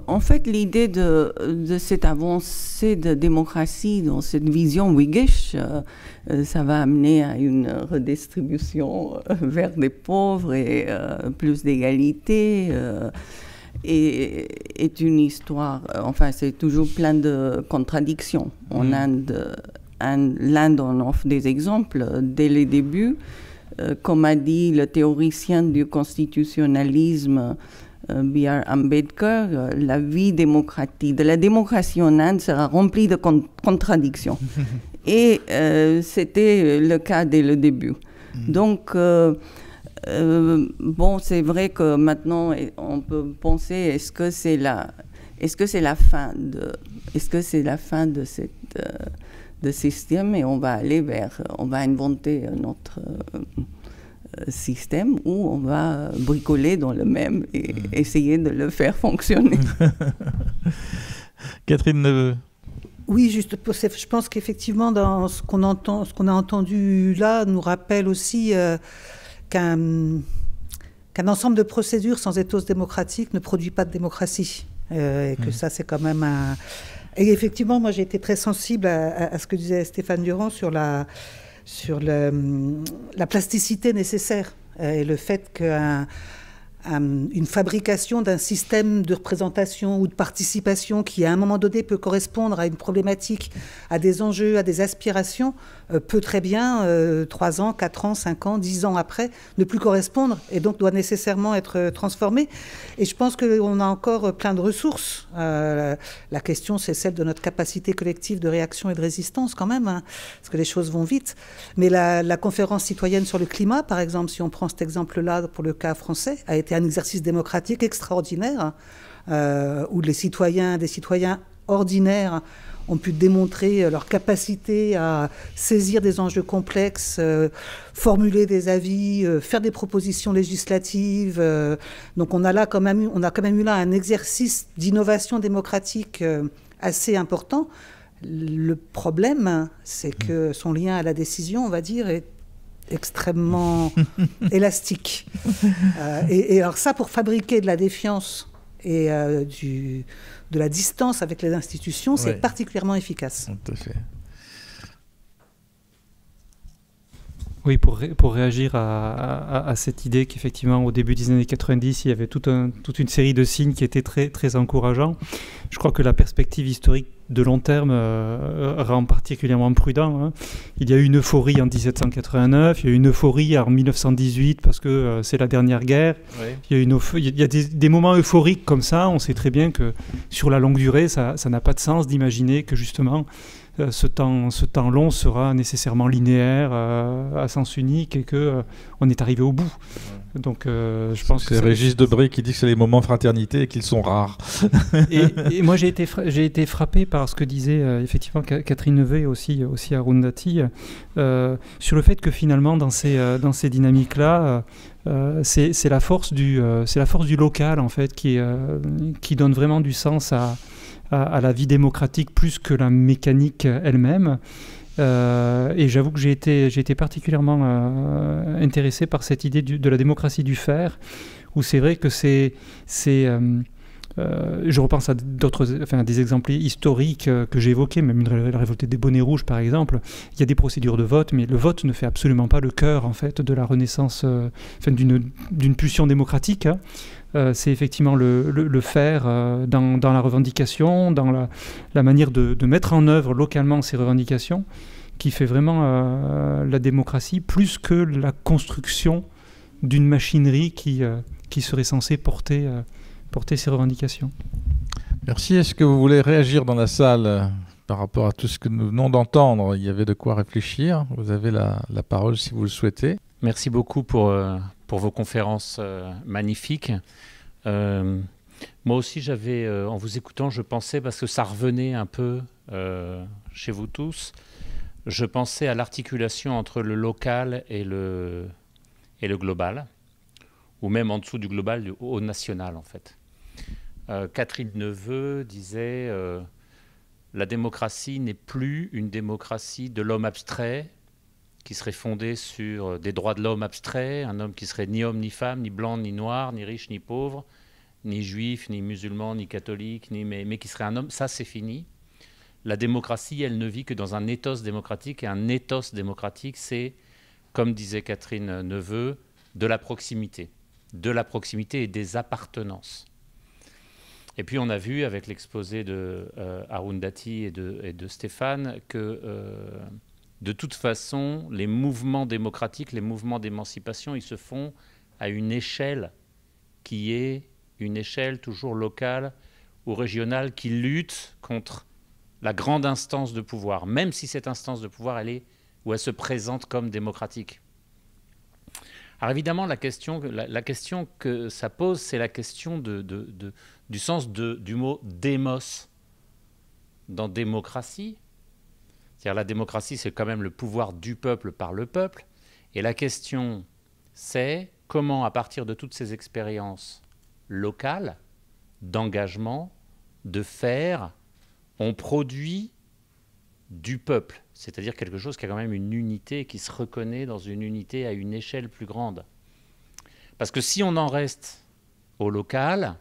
En fait, l'idée de cette avancée de démocratie dans cette vision whiggish, ça va amener à une redistribution vers les pauvres et plus d'égalité. est une histoire, enfin c'est toujours plein de contradictions. En Inde, l'Inde en offre des exemples dès les débuts. Comme a dit le théoricien du constitutionnalisme B.R. Ambedkar, la vie démocratique de la démocratie en Inde sera remplie de contradictions. Et c'était le cas dès le début. Donc, bon, c'est vrai que maintenant, on peut penser, est-ce que c'est la fin de ce système, et on va inventer un autre système où on va bricoler dans le même et essayer de le faire fonctionner. Catherine Neveu. Oui, juste, je pense qu'effectivement, dans ce qu'on a entendu là, nous rappelle aussi qu'un ensemble de procédures sans ethos démocratique ne produit pas de démocratie. Et que ça, c'est quand même un... Et effectivement, moi, j'ai été très sensible à ce que disait Stéphane Durand sur la plasticité nécessaire et le fait qu'une fabrication d'un système de représentation ou de participation qui, à un moment donné, peut correspondre à une problématique, à des enjeux, à des aspirations, peut très bien, 3 ans, 4 ans, 5 ans, 10 ans après, ne plus correspondre et donc doit nécessairement être transformé. Et je pense qu'on a encore plein de ressources. La question, c'est celle de notre capacité collective de réaction et de résistance quand même, hein, parce que les choses vont vite. Mais la conférence citoyenne sur le climat, par exemple, si on prend cet exemple-là pour le cas français, a été un exercice démocratique extraordinaire, où des citoyens ordinaires ont pu démontrer leur capacité à saisir des enjeux complexes, formuler des avis, faire des propositions législatives. Donc on a quand même eu là un exercice d'innovation démocratique assez important. Le problème, c'est que son lien à la décision, on va dire, est extrêmement élastique. Et alors ça, pour fabriquer de la défiance et de la distance avec les institutions, c'est particulièrement efficace. Tout à fait. Oui, pour réagir à cette idée qu'effectivement, au début des années 90, il y avait toute une série de signes qui étaient très, très encourageants. Je crois que la perspective historique de long terme rend particulièrement prudent. Hein. Il y a eu une euphorie en 1789, il y a eu une euphorie en 1918 parce que c'est la dernière guerre. Oui. Il y a des moments euphoriques comme ça. On sait très bien que sur la longue durée, ça n'a pas de sens d'imaginer que justement ce temps long sera nécessairement linéaire, à sens unique, et qu'on est arrivé au bout. Donc, je pense que c'est Régis Debray qui dit que c'est les moments fraternité et qu'ils sont rares. et moi, j'ai été frappé par ce que disait effectivement Catherine Neveu et aussi Arundhati sur le fait que finalement, dans ces dynamiques-là, c'est la force du local en fait qui donne vraiment du sens à la vie démocratique plus que la mécanique elle-même. Et j'avoue que j'ai été particulièrement intéressé par cette idée de la démocratie du faire, où c'est vrai que je repense à des exemples historiques que j'ai évoqués, même la révolte des bonnets rouges par exemple. Il y a des procédures de vote, mais le vote ne fait absolument pas le cœur en fait de la renaissance, d'une pulsion démocratique. Hein. C'est effectivement le faire dans la revendication, dans la manière de mettre en œuvre localement ces revendications, qui fait vraiment la démocratie, plus que la construction d'une machinerie qui serait censée porter ces revendications. Merci. Est-ce que vous voulez réagir dans la salle par rapport à tout ce que nous venons d'entendre? Il y avait de quoi réfléchir. Vous avez la parole si vous le souhaitez. Merci beaucoup pour vos conférences magnifiques. Moi aussi, en vous écoutant, je pensais, parce que ça revenait un peu chez vous tous, je pensais à l'articulation entre le local et le global, ou même en dessous du global, au national en fait. Catherine Neveu disait la démocratie n'est plus une démocratie de l'homme abstrait, qui serait fondée sur des droits de l'homme abstraits, un homme qui serait ni homme ni femme, ni blanc ni noir, ni riche ni pauvre, ni juif, ni musulman, ni catholique, mais qui serait un homme. Ça, c'est fini. La démocratie, elle ne vit que dans un ethos démocratique, et un ethos démocratique, c'est, comme disait Catherine Neveu, de la proximité et des appartenances. Et puis on a vu avec l'exposé de Haroun Dati et de Stéphane que de toute façon, les mouvements démocratiques, les mouvements d'émancipation, ils se font à une échelle qui est une échelle toujours locale ou régionale qui lutte contre la grande instance de pouvoir, même si cette instance de pouvoir, elle se présente comme démocratique. Alors évidemment, la question que ça pose, c'est la question du sens du mot « démos » dans démocratie. C'est-à-dire la démocratie, c'est quand même le pouvoir du peuple par le peuple. Et la question, c'est comment, à partir de toutes ces expériences locales, d'engagement, de faire, on produit du peuple, c'est-à-dire quelque chose qui a quand même une unité, qui se reconnaît dans une unité à une échelle plus grande. Parce que si on en reste au local,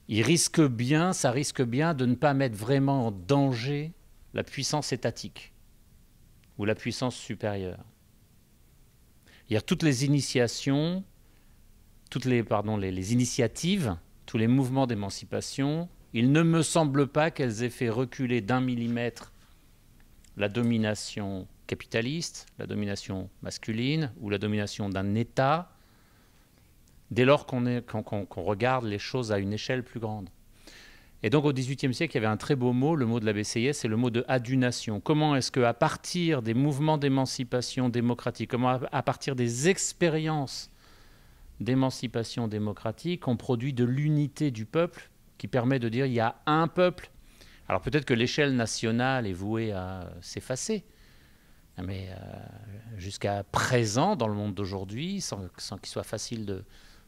ça risque bien de ne pas mettre vraiment en danger la puissance étatique ou la puissance supérieure. Toutes les initiations, les initiatives, tous les mouvements d'émancipation, il ne me semble pas qu'elles aient fait reculer d'1 millimètre la domination capitaliste, la domination masculine ou la domination d'un État, dès lors qu'on regarde les choses à une échelle plus grande. Et donc au XVIIIe siècle, il y avait un très beau mot, le mot de la BCIS, c'est le mot de adunation. Comment est-ce qu'à partir des mouvements d'émancipation démocratique, comment à partir des expériences d'émancipation démocratique, on produit de l'unité du peuple qui permet de dire il y a un peuple. Alors peut-être que l'échelle nationale est vouée à s'effacer, mais jusqu'à présent, dans le monde d'aujourd'hui, sans qu'il soit facile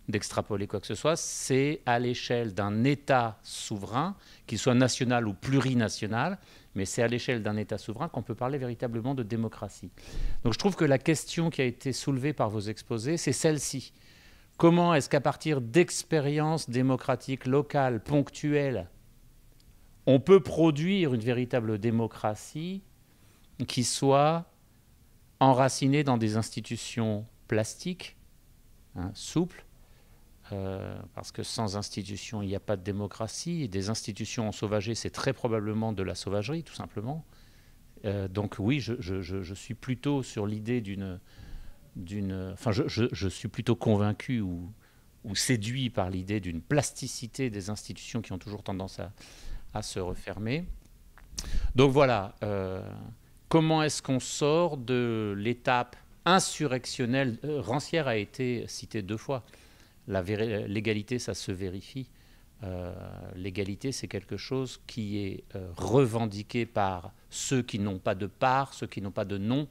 d'extrapoler quoi que ce soit, c'est à l'échelle d'un État souverain, qu'il soit national ou plurinational, mais c'est à l'échelle d'un État souverain qu'on peut parler véritablement de démocratie. Donc je trouve que la question qui a été soulevée par vos exposés, c'est celle-ci. Comment est-ce qu'à partir d'expériences démocratiques locales, ponctuelles, on peut produire une véritable démocratie qui soit enracinée dans des institutions plastiques, souples, parce que sans institutions, il n'y a pas de démocratie. Et des institutions ensauvagées, c'est très probablement de la sauvagerie, tout simplement. Donc oui, je suis plutôt sur l'idée je suis plutôt convaincu ou séduit par l'idée d'une plasticité des institutions qui ont toujours tendance à se refermer. Donc voilà, comment est-ce qu'on sort de l'étape insurrectionnelle? Rancière a été cité 2 fois. L'égalité, ça se vérifie. L'égalité, c'est quelque chose qui est revendiqué par ceux qui n'ont pas de part, ceux qui n'ont pas de nom,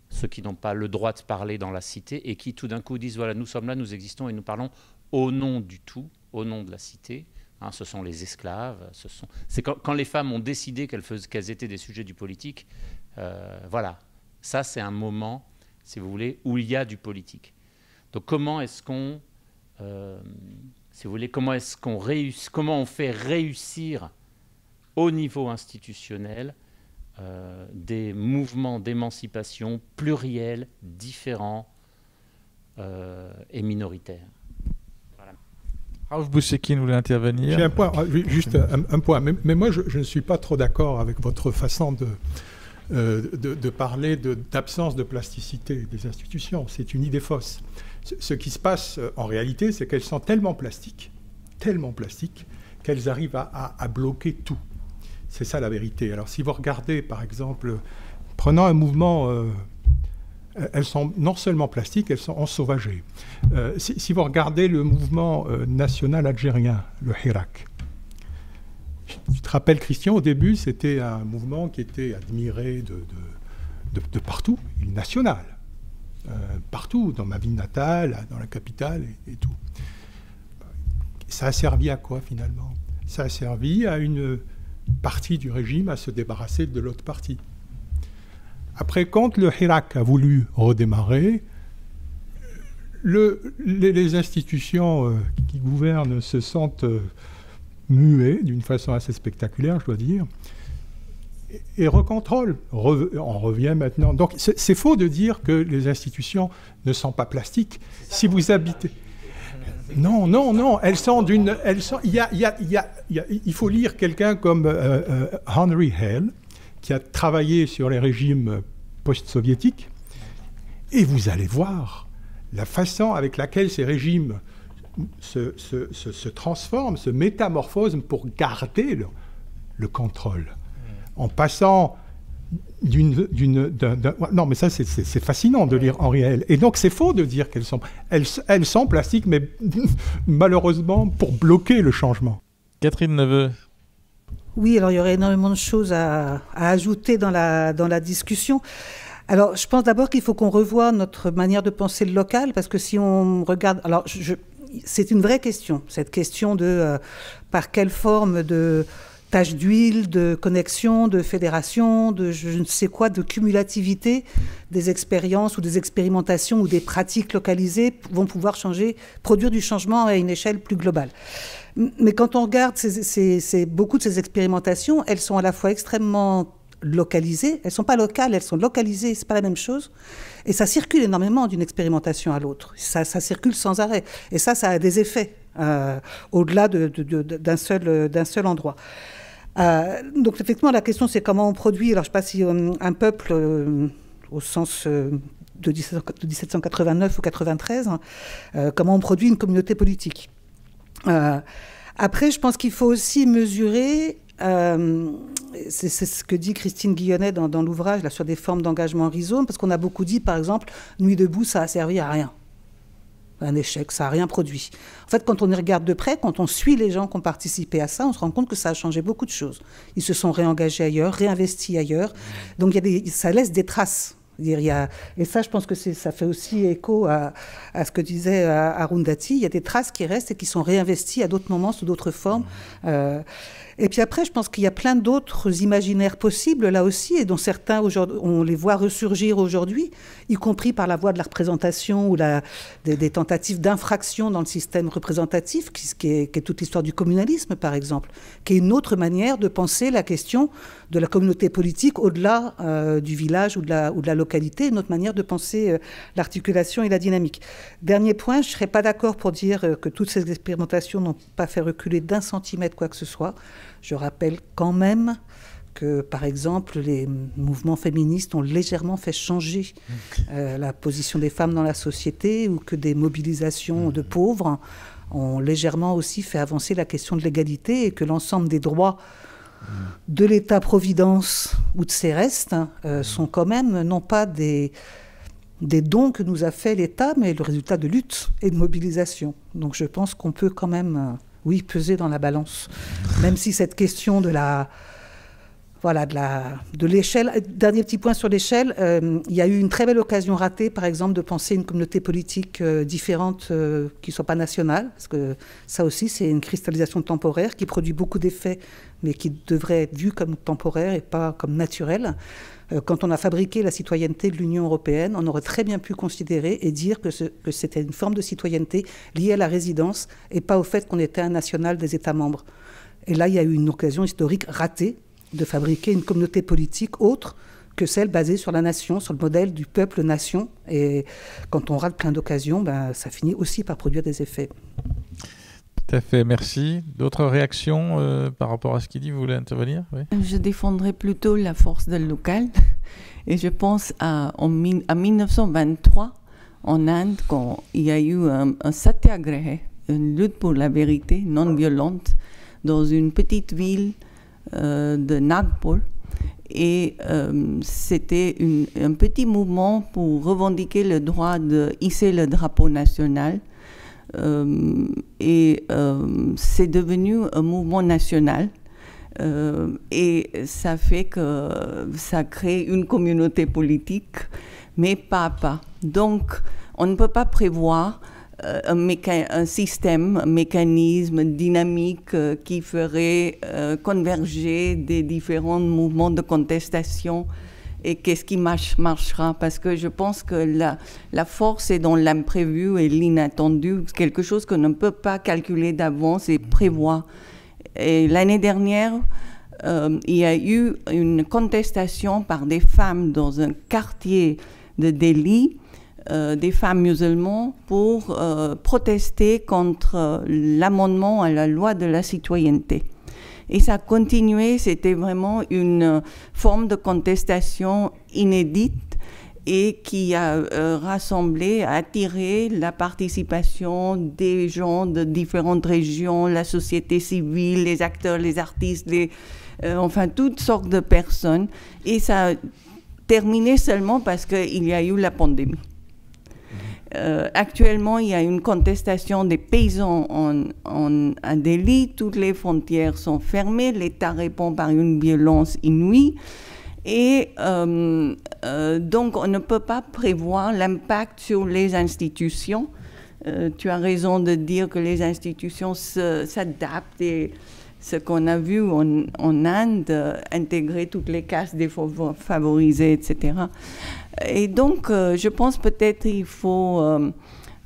ceux qui n'ont pas le droit de parler dans la cité et qui tout d'un coup disent voilà, nous sommes là, nous existons et nous parlons au nom du tout, au nom de la cité. Ce sont les esclaves. C'est quand les femmes ont décidé qu'elles étaient des sujets du politique. Voilà, ça c'est un moment, si vous voulez, où il y a du politique. Donc comment est-ce qu'on, si vous voulez, comment on fait réussir au niveau institutionnel des mouvements d'émancipation pluriels, différents et minoritaires. Raouf Bouchekine voulait intervenir. J'ai un point, juste un point. Mais moi, je ne suis pas trop d'accord avec votre façon de parler d'absence de plasticité des institutions. C'est une idée fausse. Ce qui se passe en réalité, c'est qu'elles sont tellement plastiques, qu'elles arrivent à bloquer tout. C'est ça la vérité. Alors si vous regardez, par exemple, prenant un mouvement... elles sont non seulement plastiques, elles sont ensauvagées. Si vous regardez le mouvement national algérien, le Hirak, tu te rappelles, Christian, au début, c'était un mouvement qui était admiré de partout, il est national, partout, dans ma ville natale, dans la capitale et tout. Ça a servi à quoi, finalement? Ça a servi à une partie du régime à se débarrasser de l'autre partie. Après, quand le Hirak a voulu redémarrer, les institutions qui gouvernent se sentent muées d'une façon assez spectaculaire, je dois dire, et recontrôlent. On revient maintenant. Donc, c'est faux de dire que les institutions ne sont pas plastiques. Si vous habitez... Non. Elles sont d'une. Il faut lire quelqu'un comme Henry Hale, qui a travaillé sur les régimes post-soviétiques, et vous allez voir la façon avec laquelle ces régimes se transforment, se métamorphosent pour garder le contrôle, en passant non, mais ça, c'est fascinant de lire Henri Hale. Et donc, c'est faux de dire qu'elles sont plastiques, mais malheureusement, pour bloquer le changement. Catherine Neveu. Oui, alors il y aurait énormément de choses à ajouter dans la discussion. Alors, je pense d'abord qu'il faut qu'on revoie notre manière de penser le local, parce que si on regarde... Alors, c'est une vraie question, cette question de par quelle forme de taches d'huile, de connexion, de fédération, de je ne sais quoi, de cumulativité des expériences ou des expérimentations ou des pratiques localisées vont pouvoir produire du changement à une échelle plus globale. Mais quand on regarde beaucoup de ces expérimentations, elles sont à la fois extrêmement localisées, elles ne sont pas locales, elles sont localisées, ce n'est pas la même chose. Et ça circule énormément d'une expérimentation à l'autre. Ça circule sans arrêt. Et ça a des effets au-delà d'un seul endroit. Donc effectivement, la question, c'est comment on produit. Alors je ne sais pas si un peuple, au sens de 1789 ou 93, comment on produit une communauté politique. Après, je pense qu'il faut aussi mesurer... c'est ce que dit Christine Guillonnet dans l'ouvrage là, sur des formes d'engagement rhizome, parce qu'on a beaucoup dit, par exemple, Nuit debout, ça a servi à rien. Un échec, ça n'a rien produit. En fait, quand on y regarde de près, quand on suit les gens qui ont participé à ça, on se rend compte que ça a changé beaucoup de choses. Ils se sont réengagés ailleurs, réinvestis ailleurs. Donc ça laisse des traces. Et ça, je pense que ça fait aussi écho à ce que disait Arundhati. Il y a des traces qui restent et qui sont réinvesties à d'autres moments, sous d'autres formes. Et puis après, je pense qu'il y a plein d'autres imaginaires possibles, là aussi, et dont certains, on les voit ressurgir aujourd'hui, y compris par la voie de la représentation ou des tentatives d'infraction dans le système représentatif, qui est toute l'histoire du communalisme, par exemple, qui est une autre manière de penser la question de la communauté politique au-delà du village ou de la localité, une autre manière de penser l'articulation et la dynamique. Dernier point, je ne serais pas d'accord pour dire que toutes ces expérimentations n'ont pas fait reculer d'un centimètre quoi que ce soit. Je rappelle quand même que, par exemple, les mouvements féministes ont légèrement fait changer la position des femmes dans la société, ou que des mobilisations de pauvres ont légèrement aussi fait avancer la question de l'égalité, et que l'ensemble des droits de l'État-providence ou de ses restes sont quand même non pas des dons que nous a fait l'État, mais le résultat de lutte et de mobilisation. Donc je pense qu'on peut quand même... oui, peser dans la balance. Même si cette question de l'échelle... Dernier petit point sur l'échelle, il y a eu une très belle occasion ratée, par exemple, de penser une communauté politique différente qui ne soit pas nationale, parce que ça aussi, c'est une cristallisation temporaire qui produit beaucoup d'effets, mais qui devrait être vue comme temporaire et pas comme naturelle. Quand on a fabriqué la citoyenneté de l'Union européenne, on aurait très bien pu considérer et dire que c'était une forme de citoyenneté liée à la résidence et pas au fait qu'on était un national des États membres. Et là, il y a eu une occasion historique ratée de fabriquer une communauté politique autre que celle basée sur la nation, sur le modèle du peuple-nation. Et quand on rate plein d'occasions, ça finit aussi par produire des effets. Tout à fait, merci. D'autres réactions par rapport à ce qu'il dit? Vous voulez intervenir? Oui. Je défendrai plutôt la force du local. Et je pense à 1923, en Inde, quand il y a eu un satyagraha, une lutte pour la vérité non violente, dans une petite ville de Nagpur. Et c'était un petit mouvement pour revendiquer le droit de hisser le drapeau national. C'est devenu un mouvement national et ça fait que ça crée une communauté politique, mais pas à pas. Donc, on ne peut pas prévoir un système, un mécanisme dynamique qui ferait converger des différents mouvements de contestation. Et qu'est-ce qui marchera? Parce que je pense que la force est dans l'imprévu et l'inattendu, quelque chose qu'on ne peut pas calculer d'avance et prévoir. Et l'année dernière, il y a eu une contestation par des femmes dans un quartier de Delhi des femmes musulmanes pour protester contre l'amendement à la loi de la citoyenneté. Et ça a continué, c'était vraiment une forme de contestation inédite et qui a rassemblé, attiré la participation des gens de différentes régions, la société civile, les acteurs, les artistes, enfin toutes sortes de personnes. Et ça a terminé seulement parce qu'il y a eu la pandémie. Actuellement, il y a une contestation des paysans à Delhi. Toutes les frontières sont fermées. L'État répond par une violence inouïe. Et donc, on ne peut pas prévoir l'impact sur les institutions. Tu as raison de dire que les institutions s'adaptent. Et ce qu'on a vu en Inde, intégrer toutes les castes défavorisées, etc. Et donc, je pense peut-être qu'il faut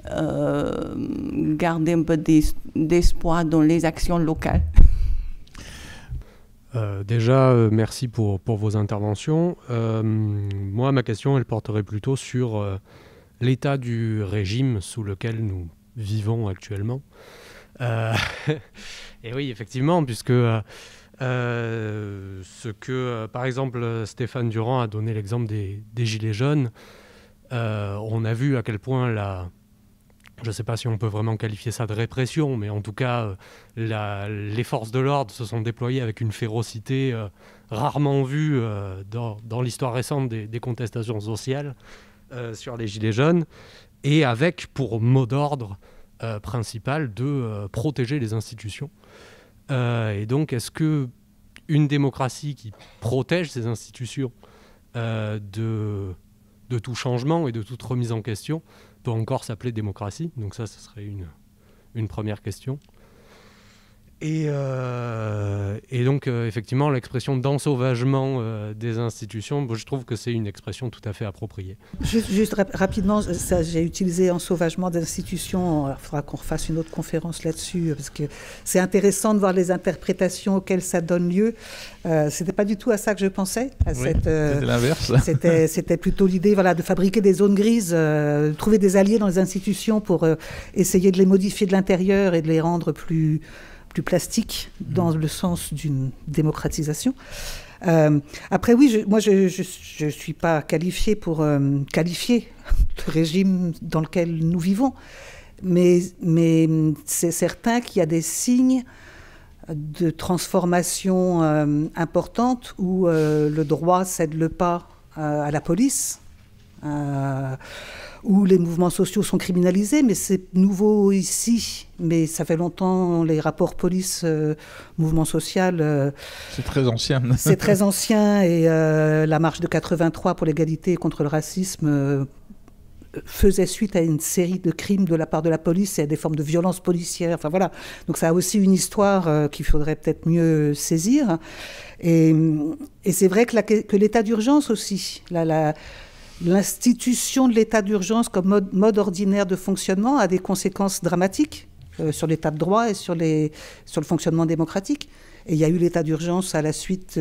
garder un peu d'espoir dans les actions locales. Déjà, merci pour vos interventions. Moi, ma question, elle porterait plutôt sur l'état du régime sous lequel nous vivons actuellement. Et oui, effectivement, puisque par exemple, Stéphane Durand a donné l'exemple des Gilets jaunes, on a vu à quel point je ne sais pas si on peut vraiment qualifier ça de répression, mais en tout cas, les forces de l'ordre se sont déployées avec une férocité rarement vue dans l'histoire récente des contestations sociales sur les Gilets jaunes, et avec pour mot d'ordre principal de protéger les institutions. Et donc, est-ce qu'une démocratie qui protège ses institutions de tout changement et de toute remise en question peut encore s'appeler démocratie? Donc ça, ce serait une première question. Et donc, effectivement, l'expression d'ensauvagement des institutions, je trouve que c'est une expression tout à fait appropriée. Juste rapidement, j'ai utilisé ensauvagement d'institutions. Il faudra qu'on refasse une autre conférence là-dessus, parce que c'est intéressant de voir les interprétations auxquelles ça donne lieu. C'était pas du tout à ça que je pensais. C'était l'inverse. C'était plutôt l'idée de fabriquer des zones grises, trouver des alliés dans les institutions pour essayer de les modifier de l'intérieur et de les rendre plus plastique dans le sens d'une démocratisation. Après, oui, moi, je ne suis pas qualifiée pour qualifier le régime dans lequel nous vivons, mais c'est certain qu'il y a des signes de transformation importante où le droit cède le pas à la police, où les mouvements sociaux sont criminalisés, mais c'est nouveau ici. Mais ça fait longtemps, les rapports police-mouvement social... c'est très ancien. C'est très ancien, et la marche de 83 pour l'égalité et contre le racisme faisait suite à une série de crimes de la part de la police et à des formes de violences policières. Enfin voilà. Donc ça a aussi une histoire qu'il faudrait peut-être mieux saisir. Et c'est vrai que l'état d'urgence aussi... L'institution de l'état d'urgence comme mode ordinaire de fonctionnement a des conséquences dramatiques sur l'état de droit et sur le fonctionnement démocratique. Et il y a eu l'état d'urgence à la suite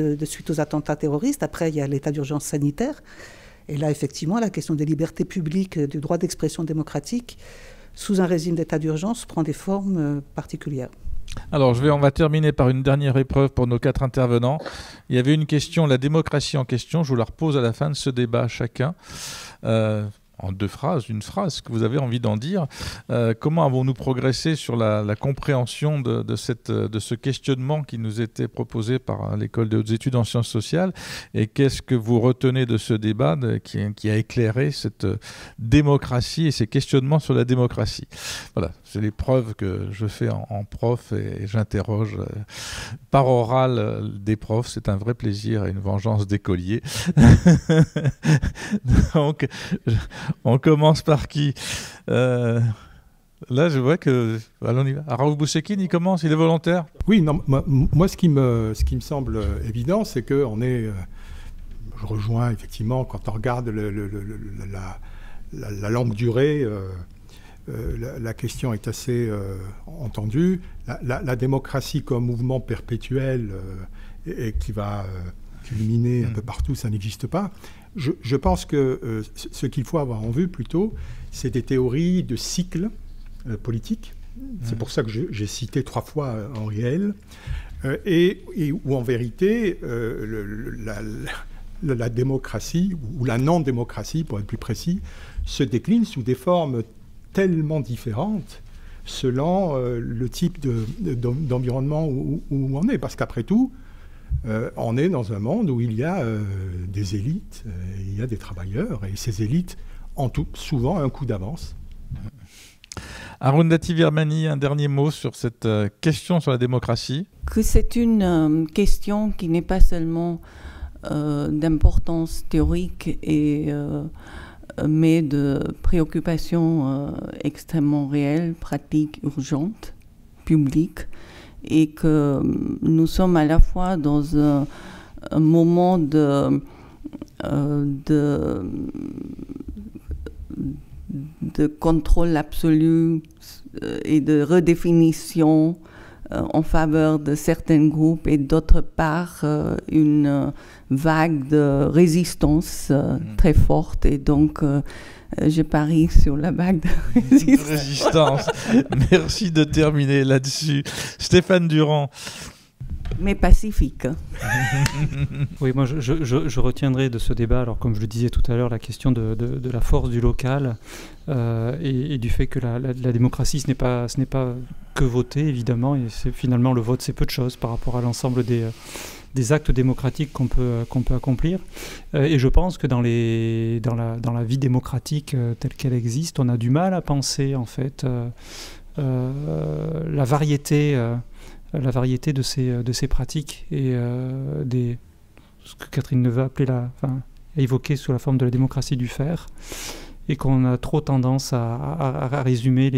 aux attentats terroristes. Après, il y a l'état d'urgence sanitaire. Et là, effectivement, la question des libertés publiques, du droit d'expression démocratique, sous un régime d'état d'urgence, prend des formes particulières. Alors, on va terminer par une dernière épreuve pour nos 4 intervenants. Il y avait une question, la démocratie en question. Je vous la repose à la fin de ce débat chacun. En 2 phrases, une phrase, que vous avez envie d'en dire. Comment avons-nous progressé sur la compréhension de ce questionnement qui nous était proposé par l'École des hautes études en sciences sociales, et qu'est-ce que vous retenez de ce débat qui a éclairé cette démocratie et ces questionnements sur la démocratie? Voilà, c'est l'épreuve que je fais en prof, et j'interroge par oral des profs. C'est un vrai plaisir et une vengeance d'écolier. Donc, on commence par qui? Là, je vois que... Allons, on y va. Raouf Bouchekine, il commence, il est volontaire. Oui, non, moi, ce qui me semble évident, c'est que je rejoins effectivement, quand on regarde la longue durée, la question est assez entendue. La démocratie comme mouvement perpétuel et qui va culminer un peu partout, ça n'existe pas. Je pense que ce qu'il faut avoir en vue plutôt, c'est des théories de cycles politiques. C'est pour ça que j'ai cité 3 fois Henri Heyl, et où en vérité la démocratie, ou la non-démocratie pour être plus précis, se décline sous des formes tellement différentes selon le type d'environnement où on est. Parce qu'après tout, on est dans un monde où il y a des élites, il y a des travailleurs, et ces élites ont souvent un coup d'avance. Arundhati Virmani, un dernier mot sur cette question sur la démocratie. Que c'est une question qui n'est pas seulement d'importance théorique, mais de préoccupation extrêmement réelle, pratique, urgente, publique, et que nous sommes à la fois dans un moment de contrôle absolu et de redéfinition en faveur de certains groupes, et d'autre part une vague de résistance très forte, et donc je parie sur la vague de résistance. Merci de terminer là-dessus. Stéphane Durand. Mais pacifique. Oui, moi je retiendrai de ce débat, alors comme je le disais tout à l'heure, la question de la force du local et du fait que la démocratie, ce n'est pas que voter, évidemment, et finalement le vote c'est peu de choses par rapport à l'ensemble des actes démocratiques qu'on peut accomplir. Et je pense que dans la vie démocratique telle qu'elle existe, on a du mal à penser en fait la variété de ces pratiques et ce que Catherine Neveu a évoqué sous la forme de la démocratie du faire, et qu'on a trop tendance à résumer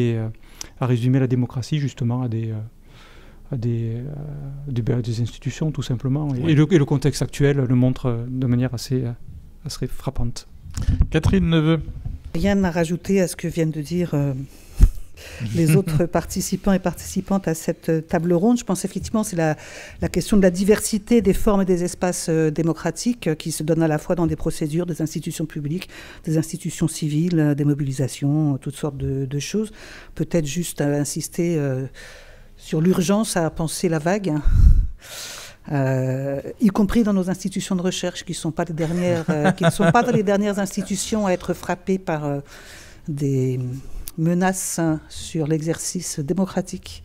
la démocratie justement à des institutions tout simplement. Et le contexte actuel le montre de manière assez frappante. Catherine Neveu. Rien à rajouter à ce que viennent de dire les autres participants et participantes à cette table ronde. Je pense effectivement que c'est la question de la diversité des formes et des espaces démocratiques qui se donnent à la fois dans des procédures, des institutions publiques, des institutions civiles, des mobilisations, toutes sortes de choses. Peut-être juste à insister sur l'urgence à penser la vague, y compris dans nos institutions de recherche qui ne sont pas les dernières institutions à être frappées par des menace sur l'exercice démocratique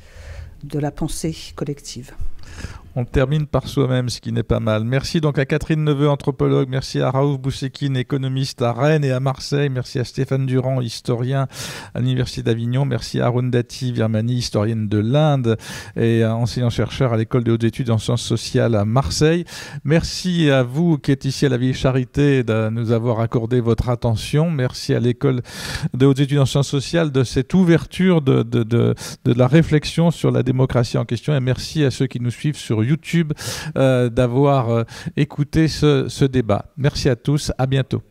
de la pensée collective. On termine par soi-même, ce qui n'est pas mal. Merci donc à Catherine Neveu, anthropologue. Merci à Raouf Bousekine, économiste à Rennes et à Marseille. Merci à Stéphane Durand, historien à l'Université d'Avignon. Merci à Arundhati Virmani, historienne de l'Inde et enseignant-chercheur à l'École des hautes études en sciences sociales à Marseille. Merci à vous qui êtes ici à la Vieille Charité de nous avoir accordé votre attention. Merci à l'École des hautes études en sciences sociales de cette ouverture de la réflexion sur la démocratie en question. Et merci à ceux qui nous suivent sur YouTube d'avoir écouté ce débat. Merci à tous, à bientôt.